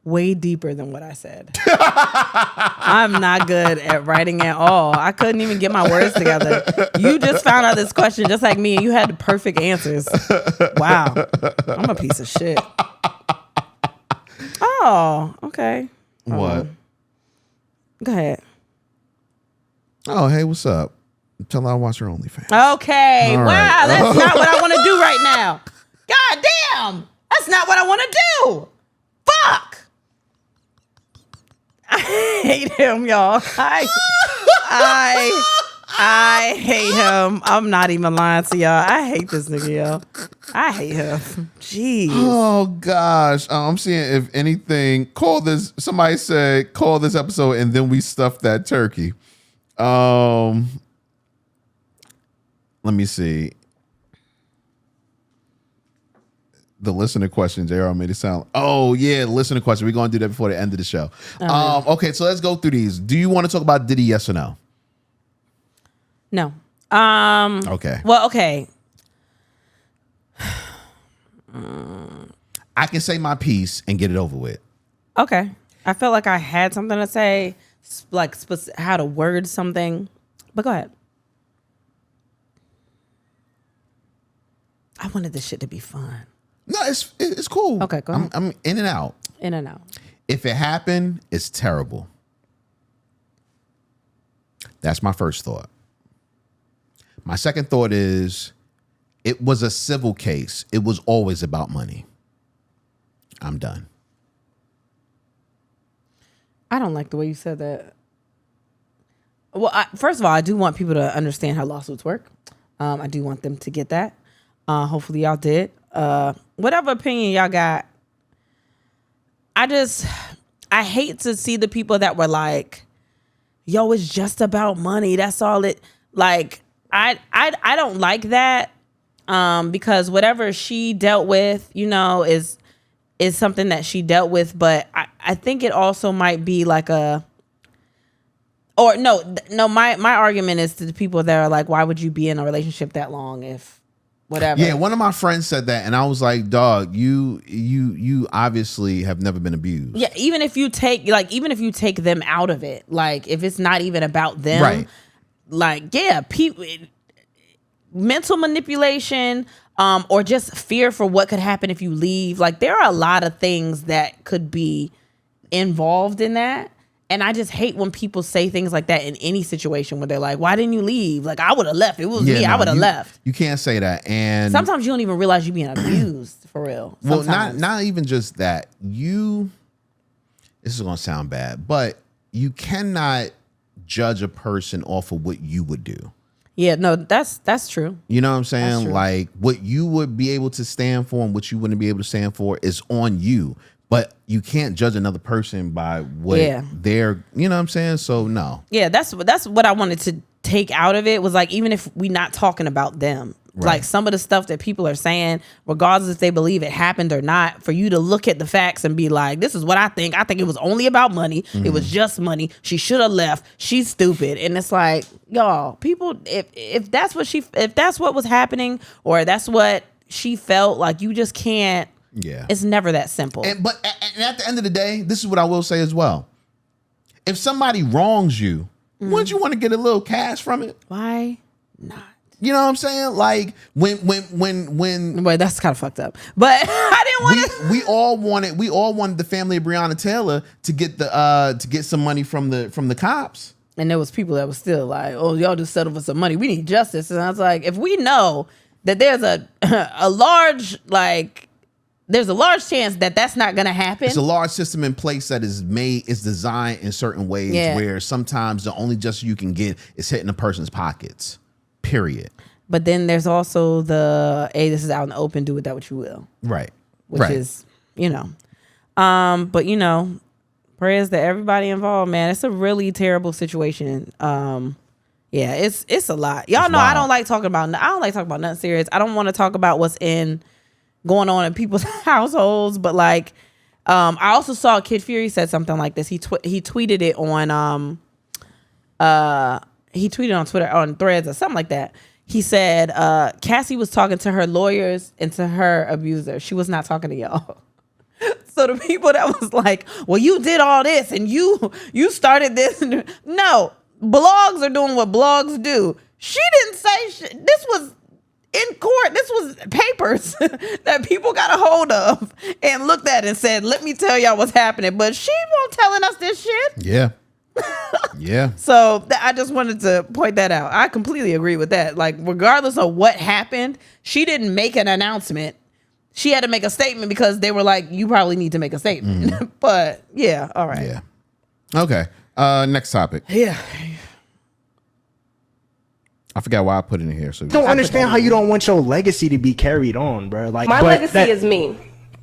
way deeper than what I said. I'm not good at writing at all. I couldn't even get my words together. You just found out this question just like me, and you had the perfect answers. Wow. I'm a piece of shit. Oh, okay. What? Go ahead. Oh, hey, what's up? Tell her I watch her OnlyFans. Okay. All wow, right. That's not what I want to do right now. God damn. That's not what I want to do. Fuck. I hate him, y'all. I hate him. I'm not even lying to y'all. I hate this nigga, y'all. I hate him. Jeez. Oh gosh. I'm seeing if anything. Somebody said call this episode and then we stuff that turkey. Let me see. The listener question, JR made it sound. Oh yeah, listener question. We're gonna do that before the end of the show. Okay, so let's go through these. Do you want to talk about Diddy? Yes or no? No. Okay. Well, okay. I can say my piece and get it over with. Okay. I felt like I had something to say, like how to word something, but go ahead. I wanted this shit to be fun. No, it's cool. Okay, go ahead. I'm in and out. In and out. If it happened, it's terrible. That's my first thought. My second thought is it was a civil case. It was always about money. I'm done. I don't like the way you said that. Well, first of all, I do want people to understand how lawsuits work. I do want them to get that. Hopefully y'all did. Whatever opinion y'all got, I hate to see the people that were like, yo, it's just about money. That's all it, like, I don't like that, because whatever she dealt with, is something that she dealt with. But I think it also might be like my argument is to the people that are like, why would you be in a relationship that long if whatever? Yeah, one of my friends said that, and I was like, dog, you obviously have never been abused. Yeah, even if you take them out of it, like if it's not even about them, right? Like, yeah, mental manipulation, or just fear for what could happen if you leave. Like, there are a lot of things that could be involved in that. And I just hate when people say things like that in any situation where they're like, why didn't you leave? Like, I would have left. It was me. I would have left. You can't say that. And sometimes you don't even realize you're being abused for real. Sometimes. Well, not even just that. This is going to sound bad, but you cannot judge a person off of what you would do. Yeah, no, that's true. You know what I'm saying? Like, what you would be able to stand for and what you wouldn't be able to stand for is on you. But you can't judge another person by what they're, you know what I'm saying? So no. Yeah, that's what I wanted to take out of it, was like, even if we're not talking about them, like some of the stuff that people are saying, regardless if they believe it happened or not, for you to look at the facts and be like, this is what I think. I think it was only about money. Mm-hmm. It was just money. She should have left. She's stupid. And it's like, y'all, people, if that's what was happening, or that's what she felt, like, you just can't. Yeah, it's never that simple. But at the end of the day, this is what I will say as well. If somebody wrongs you, wouldn't you want to get a little cash from it? Why not? You know what I'm saying? Like when Wait, that's kind of fucked up. But I didn't want to. We all wanted the family of Breonna Taylor to get some money from the cops. And there was people that was still like, oh, y'all just settle for some money. We need justice. And I was like, if we know that there's a large chance that that's not going to happen. It's a large system in place that is designed in certain ways where sometimes the only justice you can get is hitting a person's pockets, period. But then there's also hey, this is out in the open, do with that what you will. Right. Which is, but prayers to everybody involved, man. It's a really terrible situation. Yeah, it's a lot. Y'all know, I don't like talking about nothing serious. I don't want to talk about what's going on in people's households, but like, I also saw Kid Fury said something like this. He tweeted it on Twitter, on Threads or something like that. He said Cassie was talking to her lawyers and to her abuser. She was not talking to y'all. So the people that was like, well, you did all this and you started this. No, blogs are doing what blogs do. She didn't say this was in court. This was papers that people got a hold of and looked at and said, let me tell y'all what's happening. But she won't telling us this shit. Yeah. Yeah. So I just wanted to point that out. I completely agree with that. Like, regardless of what happened, she didn't make an announcement. She had to make a statement because they were like, you probably need to make a statement. Mm-hmm. But yeah, all right. Yeah. Okay. Next topic. Yeah. I forgot why I put it in here. So I don't understand how you don't want your legacy to be carried on, bro. Like, my legacy is me.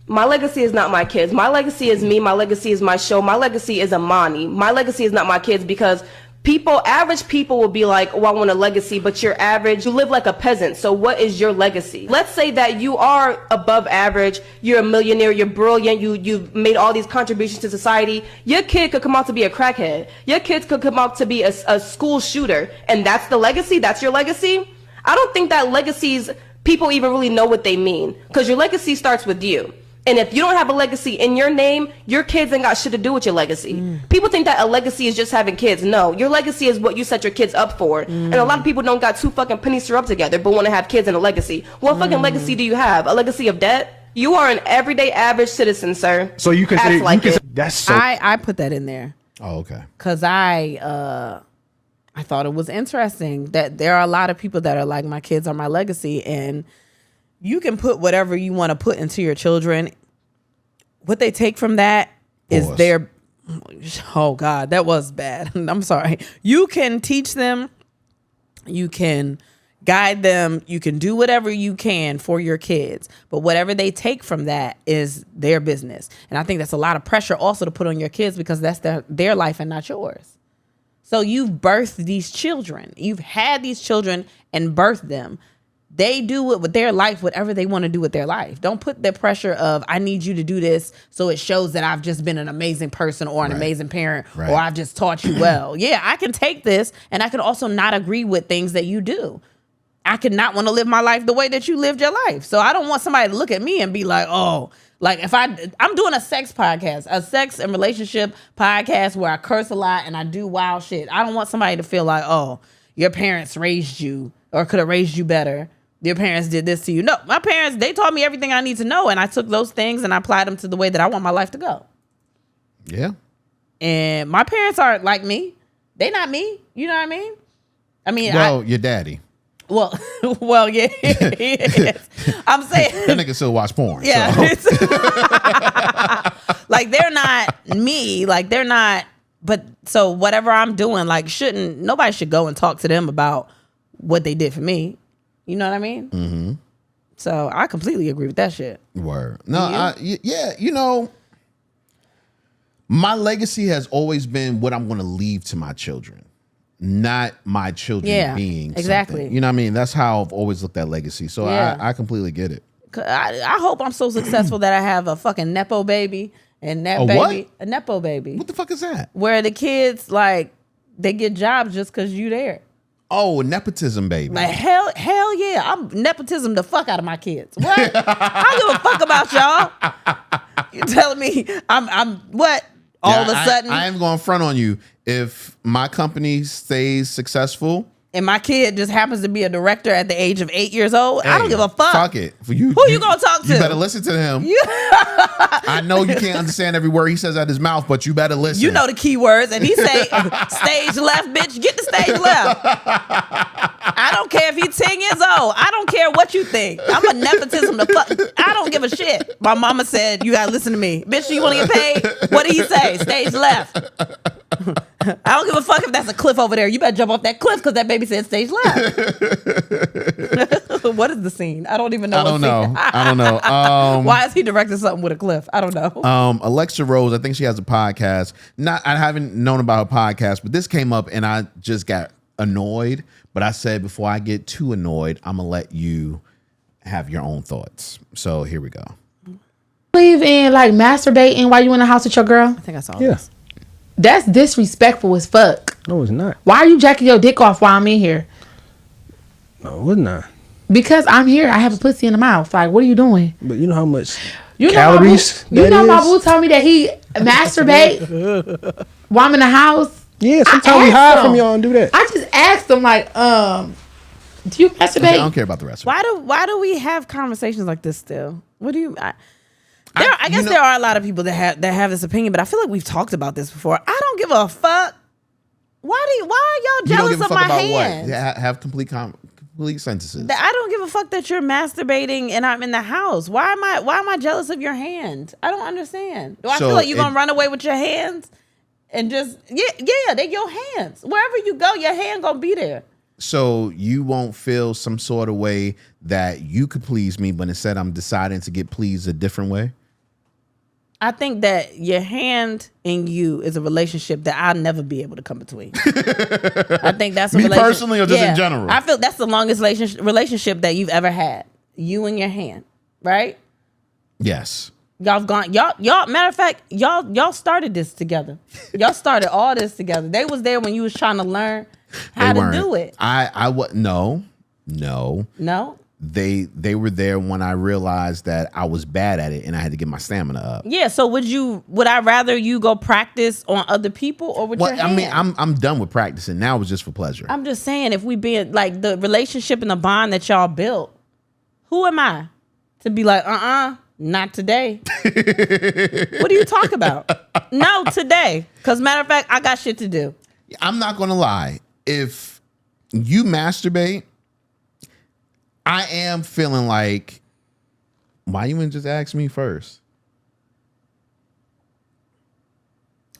My legacy is not my kids. My legacy is me. My legacy is my show. My legacy is Amani. My legacy is not my kids, because average people will be like, oh, I want a legacy, but you're average. You live like a peasant. So what is your legacy? Let's say that you are above average. You're a millionaire. You're brilliant. You've made all these contributions to society. Your kid could come out to be a crackhead. Your kids could come out to be a school shooter. And that's the legacy? That's your legacy? I don't think that legacies, people even really know what they mean, because your legacy starts with you. And if you don't have a legacy in your name, your kids ain't got shit to do with your legacy. People think that a legacy is just having kids. No, your legacy is what you set your kids up for. And a lot of people don't got two fucking pennies to rub together but want to have kids and a legacy. What fucking legacy do you have? A legacy of debt? You are an everyday average citizen, sir. So you can say, that's so. I put that in there. Oh, okay. Because I thought it was interesting that there are a lot of people that are like, my kids are my legacy, and you can put whatever you want to put into your children. What they take from that is their, oh God, that was bad. I'm sorry. You can teach them, you can guide them, you can do whatever you can for your kids, but whatever they take from that is their business. And I think that's a lot of pressure also to put on your kids, because that's their life and not yours. So you've birthed these children. You've had these children and birthed them. They do it with their life, whatever they want to do with their life. Don't put the pressure of, I need you to do this so it shows that I've just been an amazing person or an amazing parent or I've just taught you well. Yeah, I can take this and I can also not agree with things that you do. I could not want to live my life the way that you lived your life. So I don't want somebody to look at me and be like, oh, like if I'm doing a sex podcast, a sex and relationship podcast where I curse a lot and I do wild shit. I don't want somebody to feel like, oh, your parents raised you or could have raised you better. Your parents did this to you. No, my parents, they taught me everything I need to know. And I took those things and I applied them to the way that I want my life to go. Yeah. And my parents aren't like me. They not me. You know what I mean? Well, your daddy. Well, yeah. I'm saying. That nigga still watch porn. Yeah. So. Like, they're not me. Like, they're not. But so whatever I'm doing, like, nobody should go and talk to them about what they did for me. You know what I mean? Mm-hmm. So I completely agree with that shit. Word. No, yeah, you know, my legacy has always been what I'm going to leave to my children, not my children being exactly. Something. You know what I mean? That's how I've always looked at legacy. So I completely get it. I hope I'm so successful that I have a fucking Nepo baby. And that a Nepo baby. What the fuck is that? Where the kids, like, they get jobs just because you there. Oh, nepotism, baby. Like, hell yeah. I'm nepotism the fuck out of my kids. What? I don't give a fuck about y'all. You telling me I'm what? All of a sudden. I am going front on you. If my company stays successful. And my kid just happens to be a director at the age of 8 years old. Hey, I don't give a fuck. Fuck it. Who you gonna talk to? You better listen to him. I know you can't understand every word he says out his mouth, but you better listen. You know the key words, and he say, "Stage left, bitch. Get the stage left." I don't care if he's 10 years old. I don't care what you think. I'm a nepotism to fuck. I don't give a shit. My mama said, "You gotta listen to me, bitch. You want to get paid? What did he say? Stage left." I don't give a fuck if that's a cliff over there. You better jump off that cliff because that baby said stage left. What is the scene? I don't even know. I don't know. Why is he directing something with a cliff? I don't know. Alexa Rose, I think she has a podcast. I haven't known about her podcast, but this came up and I just got annoyed. But I said, before I get too annoyed, I'm going to let you have your own thoughts. So here we go. Believe in like masturbating while you in the house with your girl? I think I saw this. That's disrespectful as fuck. No, it's not. Why are you jacking your dick off while I'm in here? No, it's not. Because I'm here. I have a pussy in the mouth. Like, what are you doing? But you know how much calories my boo told me that he masturbate while I'm in the house. Yeah, sometimes we hide from y'all and do that. I just asked him, like, do you masturbate? Okay, I don't care about the rest of it. Why do we have conversations like this still? What do you... I guess there are a lot of people that have this opinion, but I feel like we've talked about this before. I don't give a fuck. Why are y'all jealous of my hands? What? Have complete sentences. I don't give a fuck that you're masturbating and I'm in the house. Why am I jealous of your hand? I don't understand. Do I feel like you're gonna run away with your hands and just they're your hands. Wherever you go, your hand gonna be there. So you won't feel some sort of way that you could please me, but instead I'm deciding to get pleased a different way? I think that your hand and you is a relationship that I'll never be able to come between. I think that's a me personally or just in general? I feel that's the longest relationship that you've ever had. You and your hand, right? Yes. Y'all matter of fact, y'all started this together. Y'all started all this together. They was there when you was trying to learn how to do it. No. They were there when I realized that I was bad at it and I had to get my stamina up. Yeah, so would I rather you go practice on other people or with your hand? I mean, I'm done with practicing. Now it's just for pleasure. I'm just saying, if we be like the relationship and the bond that y'all built, who am I to be like, not today? What do you talk about? No, today. Because matter of fact, I got shit to do. I'm not going to lie. If you masturbate, I am feeling like, why you wouldn't just ask me first?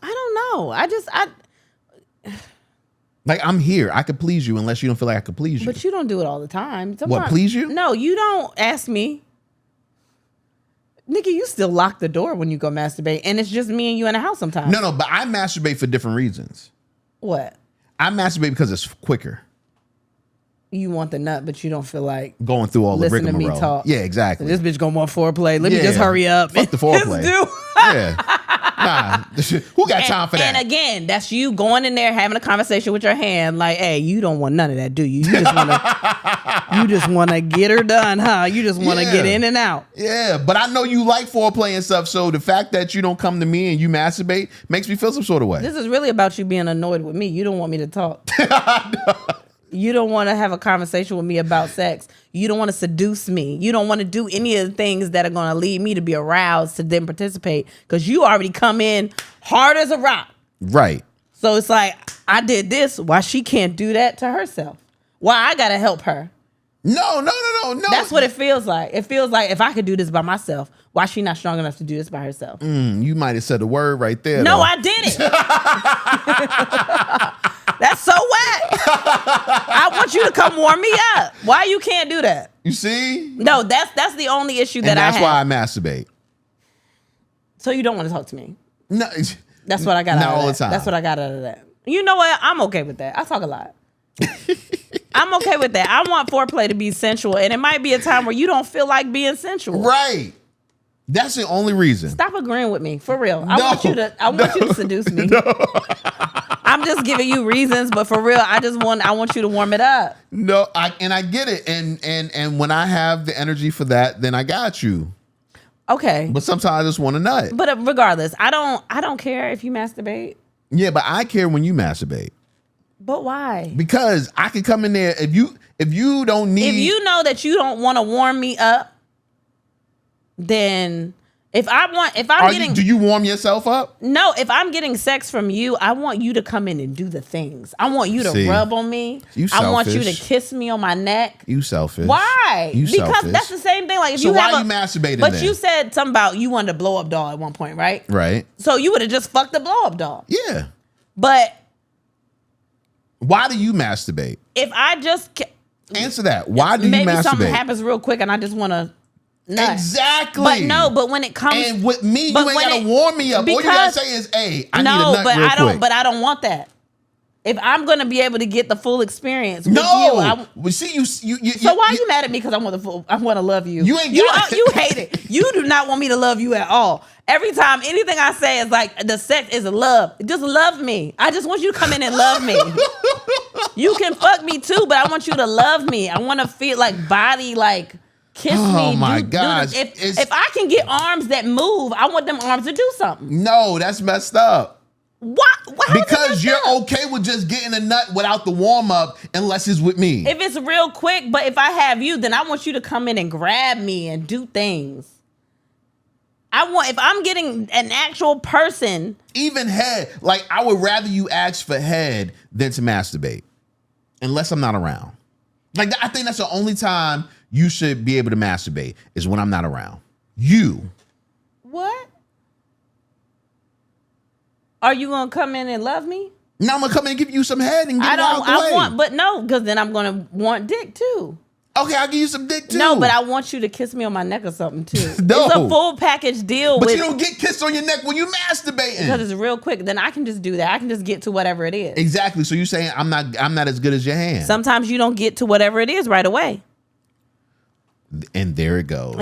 I don't know. Like, I'm here. I could please you unless you don't feel like I could please you. But you don't do it all the time. What, please you? No, you don't ask me. Nikki, you still lock the door when you go masturbate, and it's just me and you in the house sometimes. No, but I masturbate for different reasons. What? I masturbate because it's quicker. You want the nut, but you don't feel like going through all the listen to me rigmarole. talk. Yeah, exactly. So this bitch gonna want foreplay. Let me just hurry up. Fuck the foreplay. Yeah. Nah, who got time for that? And again, that's you going in there having a conversation with your hand, like, "Hey, you don't want none of that, do you? You just want to get her done, huh? You just want to get in and out." Yeah, but I know you like foreplay and stuff. So the fact that you don't come to me and you masturbate makes me feel some sort of way. This is really about you being annoyed with me. You don't want me to talk. You don't want to have a conversation with me about sex. You don't want to seduce me. You don't want to do any of the things that are going to lead me to be aroused to then participate because you already come in hard as a rock. Right. So it's like, I did this. Why she can't do that to herself? Why I got to help her? No. That's what it feels like. It feels like if I could do this by myself, why she not strong enough to do this by herself? You might have said a word right there. No, though. I didn't. That's so whack. I want you to come warm me up. Why you can't do that? You see? No, that's the only issue that I have. That's why I masturbate. So you don't want to talk to me. No. That's what I got out of that. Not all the time. That's what I got out of that. You know what? I'm okay with that. I talk a lot. I'm okay with that. I want foreplay to be sensual, and it might be a time where you don't feel like being sensual. Right. That's the only reason. Stop agreeing with me, for real. I want you to seduce me. No. I'm just giving you reasons, but for real, I want you to warm it up. No, I get it, and when I have the energy for that, then I got you. Okay. But sometimes I just want a nut. But regardless, I don't care if you masturbate. Yeah, but I care when you masturbate. But why? Because I can come in there if you don't need. If you know that you don't want to warm me up, then do you warm yourself up? No, if I'm getting sex from you, I want you to come in and do the things. I want you to rub on me. I want you to kiss me on my neck. You selfish. Why? Because that's the same thing. Like if you why you masturbating? But then? You said something about you wanted a blow up doll at one point, right? Right. So you would have just fucked the blow up doll. Yeah. But why do you masturbate? If I just answer that, why do you masturbate? Maybe something happens real quick and I just want to. Nut. Exactly. But when it comes and with me, you ain't gotta warm me up. All you gotta say is, "Hey, I need a nut real quick." But I don't want that. If I'm gonna be able to get the full experience with you, see you. So why are you mad at me? Because I want to love you. You ain't. You hate it. You do not want me to love you at all. Every time anything I say is like the sex is love. Just love me. I just want you to come in and love me. You can fuck me too, but I want you to love me. I want to feel like body like. Kiss me. Oh my gosh. If I can get arms that move, I want them arms to do something. No, that's messed up. What? Because you're okay with just getting a nut without the warm up unless it's with me. If it's real quick, but if I have you, then I want you to come in and grab me and do things. If I'm getting an actual person. Even head. Like I would rather you ask for head than to masturbate. Unless I'm not around. Like I think that's the only time you should be able to masturbate is when I'm not around. You. What? Are you gonna come in and love me? No, I'm gonna come in and give you some head and get it out the way. Because then I'm gonna want dick too. Okay, I'll give you some dick too. No, but I want you to kiss me on my neck or something too. No. It's a full package deal. But you don't get kissed on your neck when you masturbating. Because it's real quick. Then I can just do that. I can just get to whatever it is. Exactly. So you're saying I'm not as good as your hand. Sometimes you don't get to whatever it is right away. And there it goes.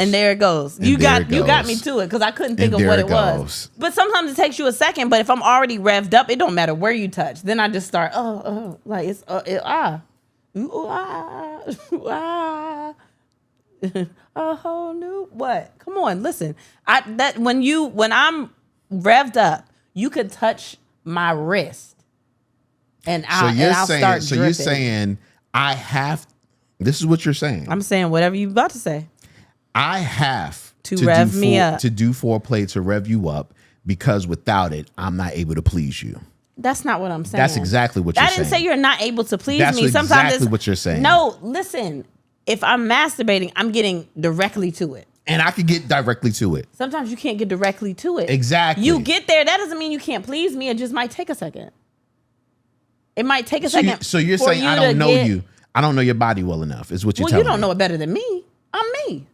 You got me to it because I couldn't think of what it was. But sometimes it takes you a second. But if I'm already revved up, it don't matter where you touch. Then I just start like it's a whole new what? Come on, listen. When I'm revved up, you could touch my wrist, and I'll start dripping. So you're saying I have. This is what you're saying. I'm saying whatever you're about to say. I have to rev me up. To do foreplay to rev you up because without it, I'm not able to please you. That's not what I'm saying. That's exactly what you're saying. I didn't say you're not able to please me. That's exactly what you're saying. No, listen. If I'm masturbating, I'm getting directly to it. And I can get directly to it. Sometimes you can't get directly to it. Exactly. You get there. That doesn't mean you can't please me. It just might take a second. It might take a second. So you're saying I don't know you. I don't know your body well enough, is what you're telling me. Well, you don't know it better than me. I'm me.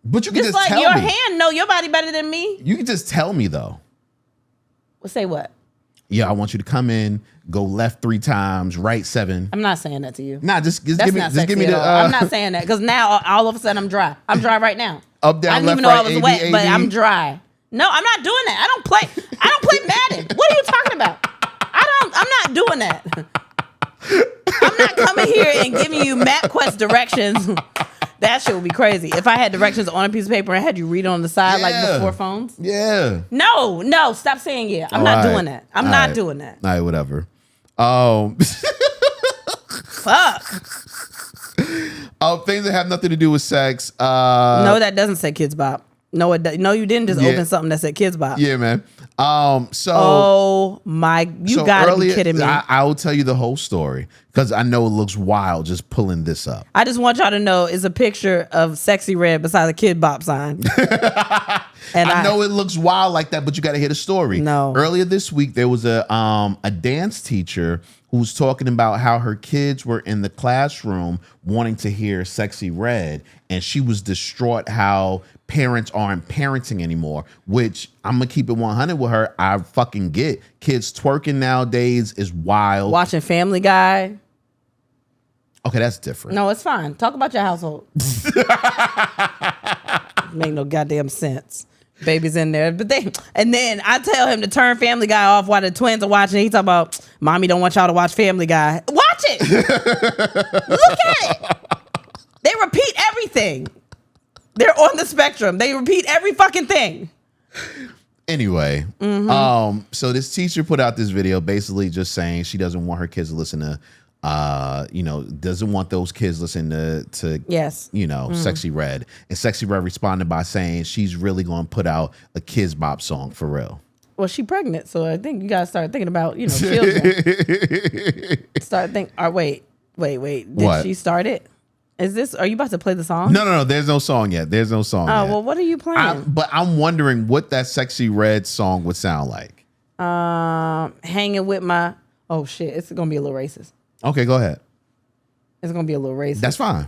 But you can just like tell me. Your hand know your body better than me. You can just tell me, though. Well, say what? yeah, I want you to come in, go left 3 times, right 7. I'm not saying that to you. Nah, just That's give me, not just give me sexy the. at all. I'm not saying that because now all of a sudden I'm dry. I'm dry right now. Up, down, I didn't left, even know right, I was A, B, wet, A, but B. I'm dry. No, I'm not doing that. I don't play Madden. What are you talking about? I'm not doing that. I'm not coming here and giving you MapQuest directions. That shit would be crazy. If I had directions on a piece of paper and had you read on the side like before phones. Yeah. No, stop saying yeah. I'm not doing that. I'm not doing that. All right, whatever. Fuck. Things that have nothing to do with sex. No, that doesn't say Kids Bop. No, it no, you didn't just open something that said Kids Bop. Yeah, man. So oh my, you gotta be kidding me. I will tell you the whole story because I know it looks wild just pulling this up. I just want y'all to know it's a picture of Sexy Red beside a Kid Bop sign. And I know it looks wild like that, but you got to hear the story. No. Earlier this week, there was a dance teacher who was talking about how her kids were in the classroom wanting to hear Sexy Red, and she was distraught how parents aren't parenting anymore, which I'm going to keep it 100 with her. I fucking get. Kids twerking nowadays is wild. watching Family Guy. Okay, that's different. No, it's fine. Talk about your household. Make no goddamn sense. Baby's in there, and then I tell him to turn Family Guy off while the twins are watching. He talk about, "Mommy don't want y'all to watch Family Guy." Watch it. Look at it. They repeat everything. They're on the spectrum. They repeat every fucking thing. Anyway, so this teacher put out this video basically just saying she doesn't want her kids to listen to doesn't want those kids listening to Yes. Sexy Red. And Sexy Red responded by saying she's really going to put out a Kids Bop song for real. Well, she pregnant, so I think you gotta start thinking about children. Wait. Did What? she start it? Are you about to play the song? No, there's no song yet. There's no song Oh yet. well, what are you playing? But I'm wondering what that Sexy Red song would sound like. Hanging with my. Oh shit! It's gonna be a little racist. Okay, go ahead. It's gonna be a little racist. That's fine.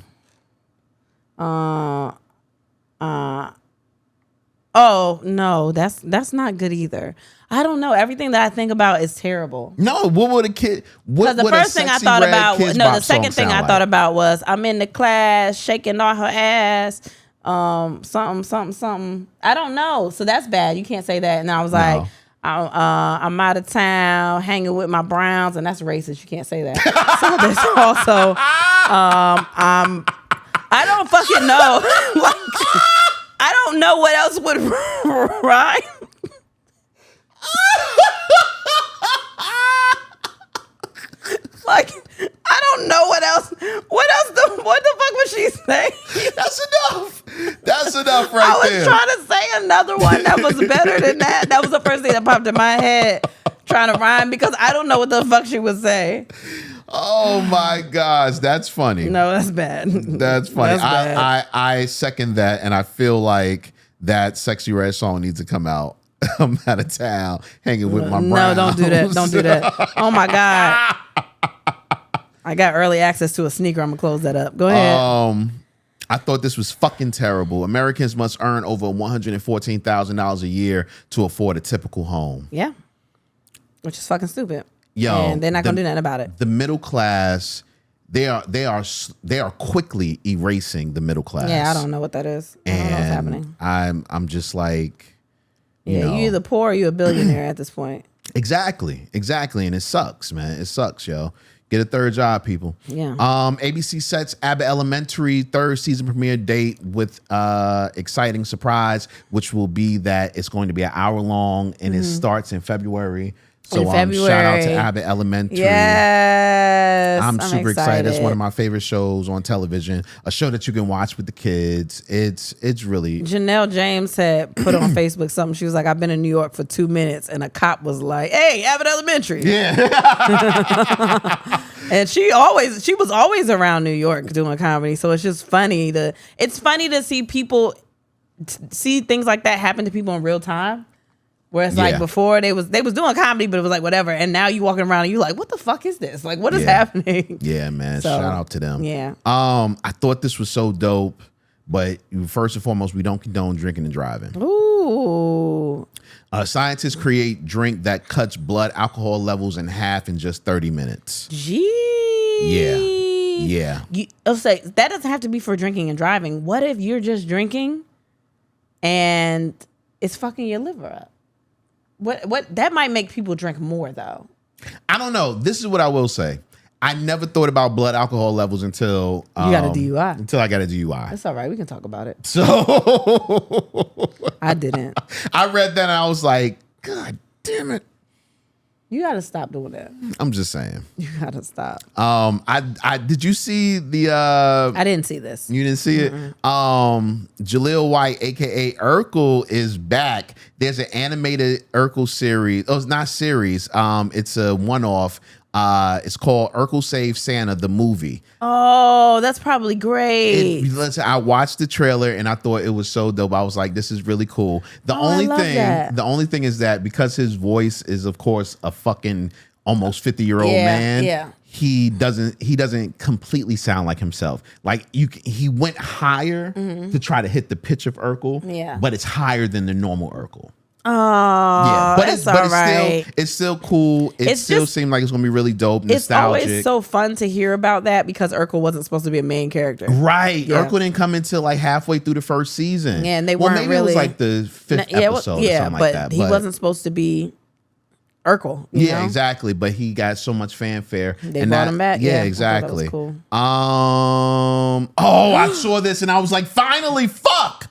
Oh no, that's not good either. I don't know. Everything that I think about is terrible. No, what would a kid? What Because the would a first thing I Sexy thought Red about, Kids no, Bop the second song thing I sound thought like? about was I'm in the class shaking all her ass. Something. I don't know. So that's bad. You can't say that. And I was like, I'm out of town hanging with my Browns, and that's racist. You can't say that. So there's also, I don't fucking know. I don't know what else would rhyme. Like, I don't know what else. What the fuck was she saying? That's enough. That's enough I right was there. trying to say another one that was better than that. That was the first thing that popped in my head, trying to rhyme, because I don't know what the fuck she would say. Oh my gosh, that's funny. No, that's bad. That's funny. That's bad. I second that, and I feel like that Sexy Red song needs to come out. I'm out of town hanging with my Browns. No, don't do that. Don't do that. Oh my God. I got early access to a sneaker. I'm gonna close that up. Go ahead. I thought this was fucking terrible. Americans must earn over $114,000 a year to afford a typical home. Yeah. Which is fucking stupid. Yo, and they're not gonna do nothing about it. The middle class, they are quickly erasing the middle class. Yeah, I don't know what that is. I don't know what's happening. I'm just like, Yeah, you either poor or you a billionaire at this point. Exactly. And it sucks, man. It sucks, yo. Get a third job, people. Yeah. ABC sets Abbott Elementary third season premiere date with exciting surprise, which will be that it's going to be an hour long and it starts in February. So shout out to Abbott Elementary. Yes. I'm super excited. It's one of my favorite shows on television. A show that you can watch with the kids. It's really. Janelle James had put on Facebook something. She was like, I've been in New York for 2 minutes, and a cop was like, hey, Abbott Elementary. Yeah. And she was always around New York doing comedy. So it's just funny to see people see things like that happen to people in real time. Where it's like before they was doing comedy, but it was like whatever. And now you walking around and you like, what the fuck is this? Like, what is happening? Yeah, man. So, shout out to them. Yeah. I thought this was so dope, but first and foremost, we don't condone drinking and driving. Ooh. Scientists create drink that cuts blood alcohol levels in half in just 30 minutes. Gee. Yeah. I'll say that doesn't have to be for drinking and driving. What if you're just drinking and it's fucking your liver up? What that might make people drink more though. I don't know. This is what I will say. I never thought about blood alcohol levels until you got a DUI. Until I got a DUI. That's all right. We can talk about it. So I didn't. I read that and I was like, God damn it. You got to stop doing that. I'm just saying. You got to stop. I did you see the I didn't see this. You didn't see it? Jaleel White, aka Urkel, is back. There's an animated Urkel series. Oh, it's not series. It's a one-off. It's called Urkel Save Santa, the movie. Oh, that's probably great. Listen, I watched the trailer and I thought it was so dope. I was like, this is really cool. The only thing is that because his voice is, of course, a fucking almost 50-year-old man. Yeah. He doesn't completely sound like himself. Like he went higher to try to hit the pitch of Urkel. Yeah. But it's higher than the normal Urkel. Oh, yeah, but it's all right. It's still cool. It still seemed like it's gonna be really dope, nostalgic. It's always so fun to hear about that because Urkel wasn't supposed to be a main character. Right. Yeah. Urkel didn't come until like halfway through the first season. Yeah, and they weren't maybe really. It was like the fifth episode or something like that. But he wasn't supposed to be Urkel. You know? Exactly. But he got so much fanfare. They brought him back. Yeah, exactly. That was cool. I saw this and I was like, finally, fuck.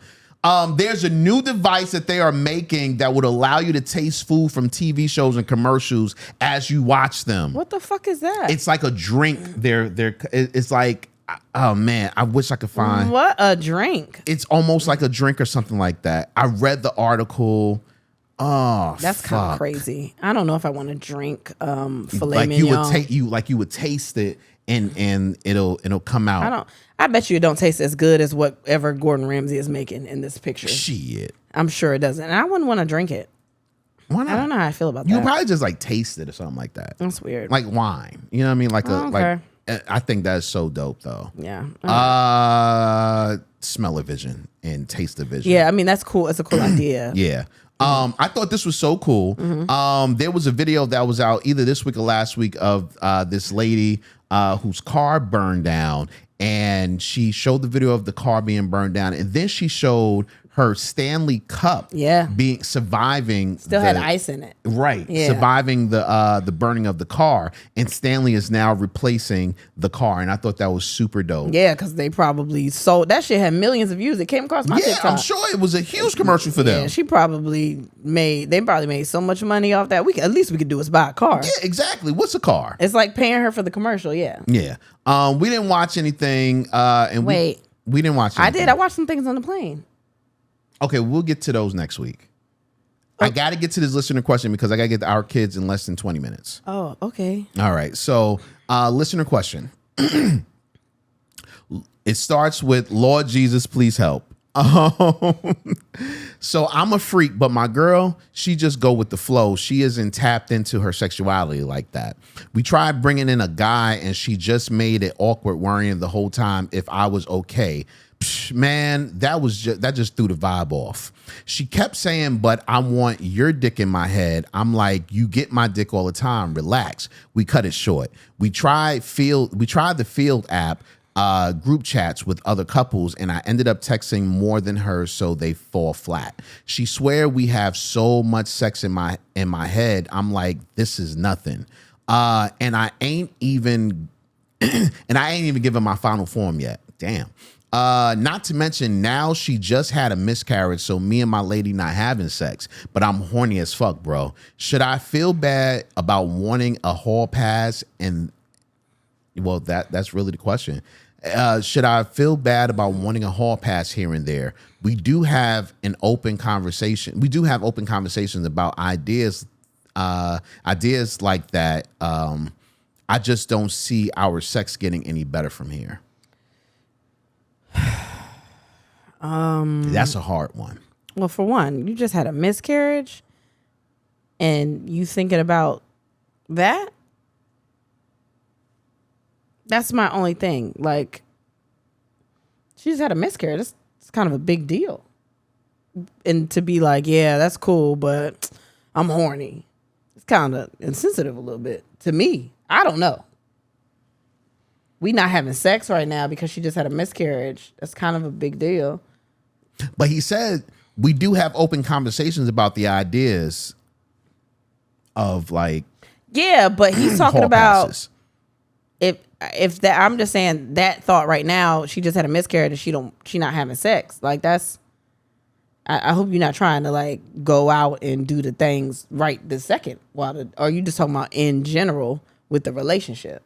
There's a new device that they are making that would allow you to taste food from TV shows and commercials as you watch them. What the fuck is that? It's like a drink. It's like, oh man, I wish I could find. What a drink. It's almost like a drink or something like that. I read the article. Oh, that's kind of crazy. I don't know if I want to drink filet like mignon. You would taste it and it'll come out. I bet you it don't taste as good as whatever Gordon Ramsay is making in this picture. Shit. I'm sure it doesn't. And I wouldn't want to drink it. Why not? I don't know how I feel about that. You probably just like taste it or something like that. That's weird. Like wine. You know what I mean? Like I think that's so dope though. Yeah. Smell-o-vision and taste-o-vision. Yeah, I mean that's cool. It's a cool idea. Yeah. I thought this was so cool. There was a video that was out either this week or last week of this lady whose car burned down, and she showed the video of the car being burned down, and then she showed her Stanley Cup surviving. Still had ice in it. Right. Yeah. Surviving the burning of the car. And Stanley is now replacing the car. And I thought that was super dope. Yeah, because they probably sold that shit had millions of views. It came across my TikTok. I'm sure it was a huge commercial for them. Yeah, they probably made so much money off that. At least we could do is buy a car. Yeah, exactly. What's a car? It's like paying her for the commercial, yeah. Yeah. We didn't watch anything we didn't watch anything. I did. I watched some things on the plane. Okay, we'll get to those next week. I got to get to this listener question because I got to get to our kids in less than 20 minutes. Oh, okay. All right. So, listener question. It starts with, Lord Jesus, please help. So I'm a freak, but my girl, she just go with the flow. She isn't tapped into her sexuality like that. We tried bringing in a guy and she just made it awkward, worrying the whole time if I was okay. Man, that just threw the vibe off. She kept saying, but I want your dick in my head. I'm like, you get my dick all the time. Relax. We cut it short. We tried the Field app, group chats with other couples, and I ended up texting more than her, so they fall flat. She swear we have so much sex in my head. I'm like, this is nothing. And I ain't even given my final form yet. Damn. Not to mention now she just had a miscarriage, so me and my lady not having sex, but I'm horny as fuck, bro. Should I feel bad about wanting a hall pass? And well, that's really the question. Should I feel bad about wanting a hall pass here and there? We do have an open conversation. We do have open conversations about ideas like that. I just don't see our sex getting any better from here. That's a hard one. Well, for one, you just had a miscarriage and you thinking about that? That's my only thing. Like, she just had a miscarriage. It's kind of a big deal. and to be like, yeah, that's cool, but I'm horny. It's kind of insensitive a little bit to me. I don't know. We not having sex right now because she just had a miscarriage. That's kind of a big deal. But he said we do have open conversations about the ideas of like, yeah, but he's talking about passes. if that. I'm just saying that thought right now. She just had a miscarriage and she not having sex. Like that's. I hope you're not trying to like go out and do the things right this second. Or are you just talking about in general with the relationship?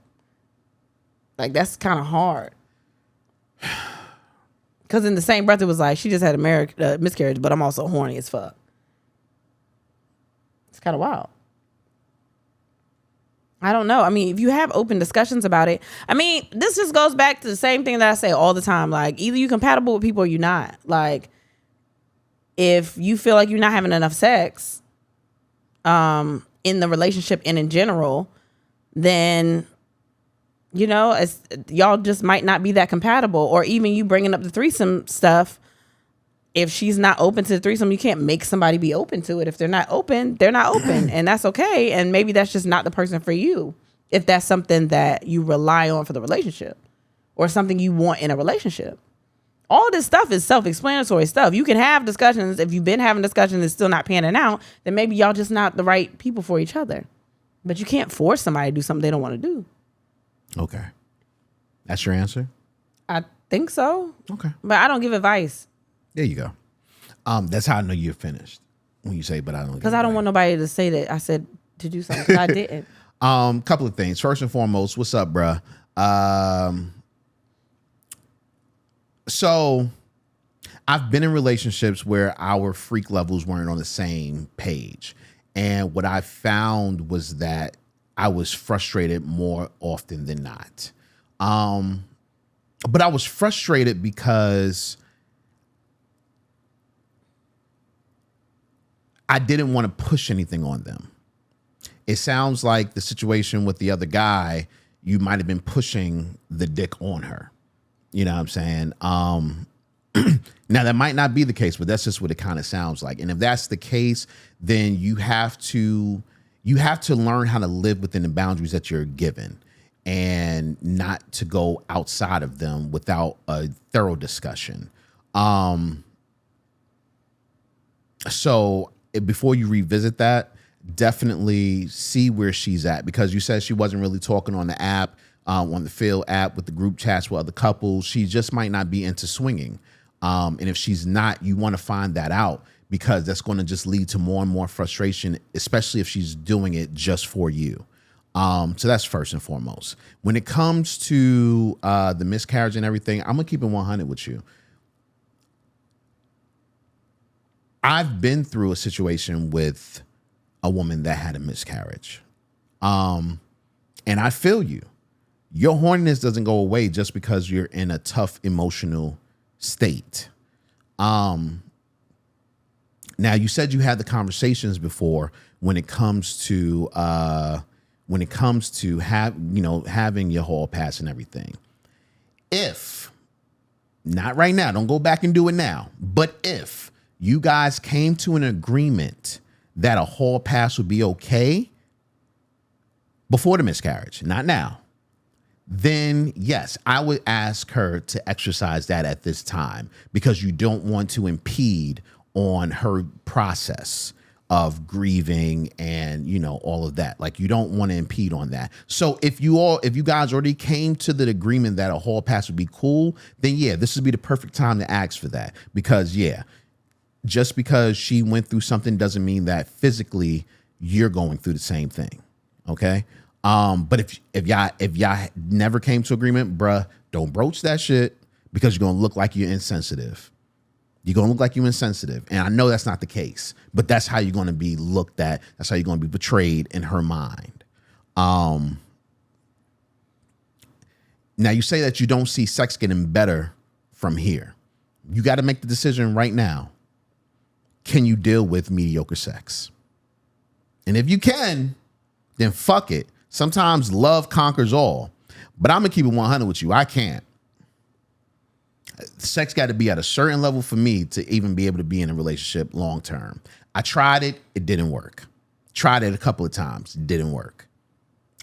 Like that's kind of hard. Because in the same breath, it was like she just had a miscarriage, but I'm also horny as fuck. It's kind of wild. I don't know. I mean, if you have open discussions about it, I mean, this just goes back to the same thing that I say all the time. Like, either you're compatible with people or you're not. Like, if you feel like you're not having enough sex in the relationship and in general, then, you know, y'all just might not be that compatible. Or even you bringing up the threesome stuff, if she's not open to the threesome, you can't make somebody be open to it. If they're not open, they're not open. And that's okay. And maybe that's just not the person for you, if that's something that you rely on for the relationship or something you want in a relationship. All this stuff is self-explanatory stuff. You can have discussions. If you've been having discussions and still not panning out, then maybe y'all just not the right people for each other. But you can't force somebody to do something they don't want to do. Okay. That's your answer? I think so. Okay. But I don't give advice. There you go. That's how I know you're finished. When you say, but I don't. Because I don't want nobody to say that I said to do something. 'Cause I didn't. Couple of things. First and foremost, what's up, bruh? So I've been in relationships where our freak levels weren't on the same page. And what I found was that I was frustrated more often than not. But I was frustrated because I didn't want to push anything on them. It sounds like the situation with the other guy, you might have been pushing the dick on her. You know what I'm saying? Now, that might not be the case, but that's just what it kind of sounds like. And if that's the case, then you have to learn how to live within the boundaries that you're given and not to go outside of them without a thorough discussion. So before you revisit that, definitely see where she's at, because you said she wasn't really talking on the app, on the Phil app with the group chats with other couples. She just might not be into swinging. And if she's not, you want to find that out, because that's going to just lead to more and more frustration, especially if she's doing it just for you. So that's first and foremost. When it comes to the miscarriage and everything, I'm going to keep it 100 with you. I've been through a situation with a woman that had a miscarriage. And I feel you. Your horniness doesn't go away just because you're in a tough emotional state. Now, you said you had the conversations before when it comes to having your hall pass and everything. If, not right now, don't go back and do it now, but if you guys came to an agreement that a hall pass would be okay before the miscarriage, not now, then yes, I would ask her to exercise that at this time, because you don't want to impede on her process of grieving and, you know, all of that. Like, you don't want to impede on that. So if you guys already came to the agreement that a hall pass would be cool, then yeah, this would be the perfect time to ask for that. Because yeah, just because she went through something doesn't mean that physically you're going through the same thing. Okay. But if y'all never came to agreement, bruh, don't broach that shit, because you're going to look like you're insensitive. You're going to look like you're insensitive. And I know that's not the case, but that's how you're going to be looked at. That's how you're going to be portrayed in her mind. Now, you say that you don't see sex getting better from here. You got to make the decision right now. Can you deal with mediocre sex? And if you can, then fuck it. Sometimes love conquers all. But I'm going to keep it 100 with you. I can't. Sex got to be at a certain level for me to even be able to be in a relationship long term. I tried it. It didn't work. Tried it a couple of times. It didn't work.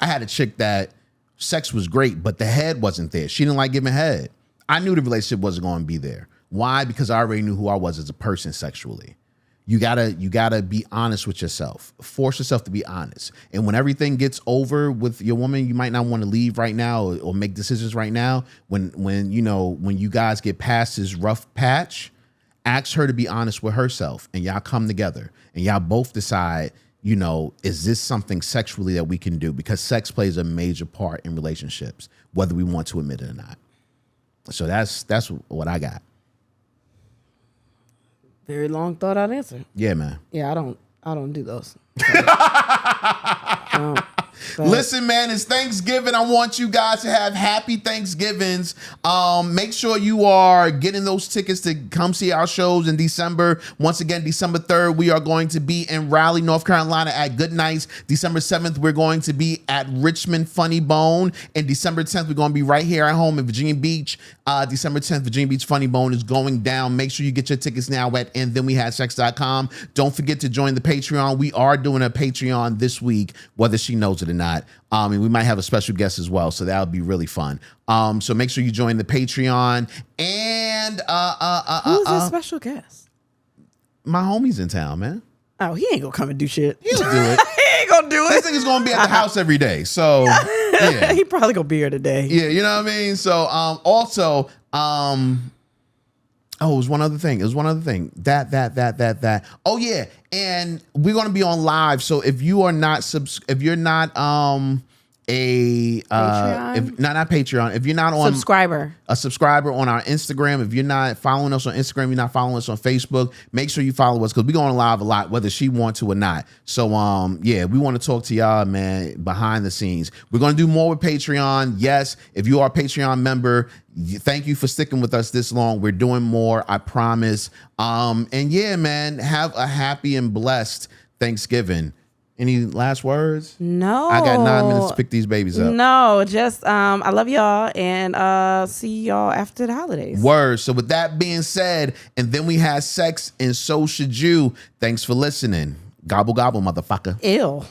I had a chick that sex was great, but the head wasn't there. She didn't like giving head. I knew the relationship wasn't going to be there. Why? Because I already knew who I was as a person sexually. You gotta be honest with yourself. Force yourself to be honest. And when everything gets over with your woman, you might not want to leave right now or make decisions right now. When you guys get past this rough patch, ask her to be honest with herself, and y'all come together and y'all both decide, is this something sexually that we can do? Because sex plays a major part in relationships, whether we want to admit it or not. So that's what I got. Very long thought out answer. Yeah, man. Yeah, I don't do those. Listen, man, it's Thanksgiving. I want you guys to have happy Thanksgivings. Make sure you are getting those tickets to come see our shows in December. Once again, December 3rd, we are going to be in Raleigh, North Carolina at Good Nights. December 7th, we're going to be at Richmond Funny Bone. And December 10th, we're going to be right here at home in Virginia Beach. December 10th, Virginia Beach Funny Bone is going down. Make sure you get your tickets now at andthenwehadsex.com. Don't forget to join the Patreon. We are doing a Patreon this week, whether she knows it or not. And we might have a special guest as well, so that'll be really fun. So make sure you join the Patreon. And who's the special guest? My homie's in town, man. Oh, he ain't gonna come and do shit. He'll do it. He ain't gonna do it. This nigga's gonna be at the house every day. So yeah. He probably gonna be here today. Yeah, you know what I mean? So also, it was one other thing. That. Oh yeah, and we're gonna be on live. So if you are not Patreon? if you're not on a subscriber on our Instagram, if you're not following us on Instagram, you're not following us on Facebook, make sure you follow us because we're going live a lot, whether she wants to or not. So yeah, we want to talk to y'all, man, behind the scenes. We're going to do more with Patreon. Yes, if you are a Patreon member, thank you for sticking with us this long. We're doing more, I promise. And yeah, man, have a happy and blessed Thanksgiving. Any last words? No. I got 9 minutes to pick these babies up. No, just I love y'all and see y'all after the holidays. Word. So with that being said, and then we had sex and so should you. Thanks for listening. Gobble, gobble, motherfucker. Ew.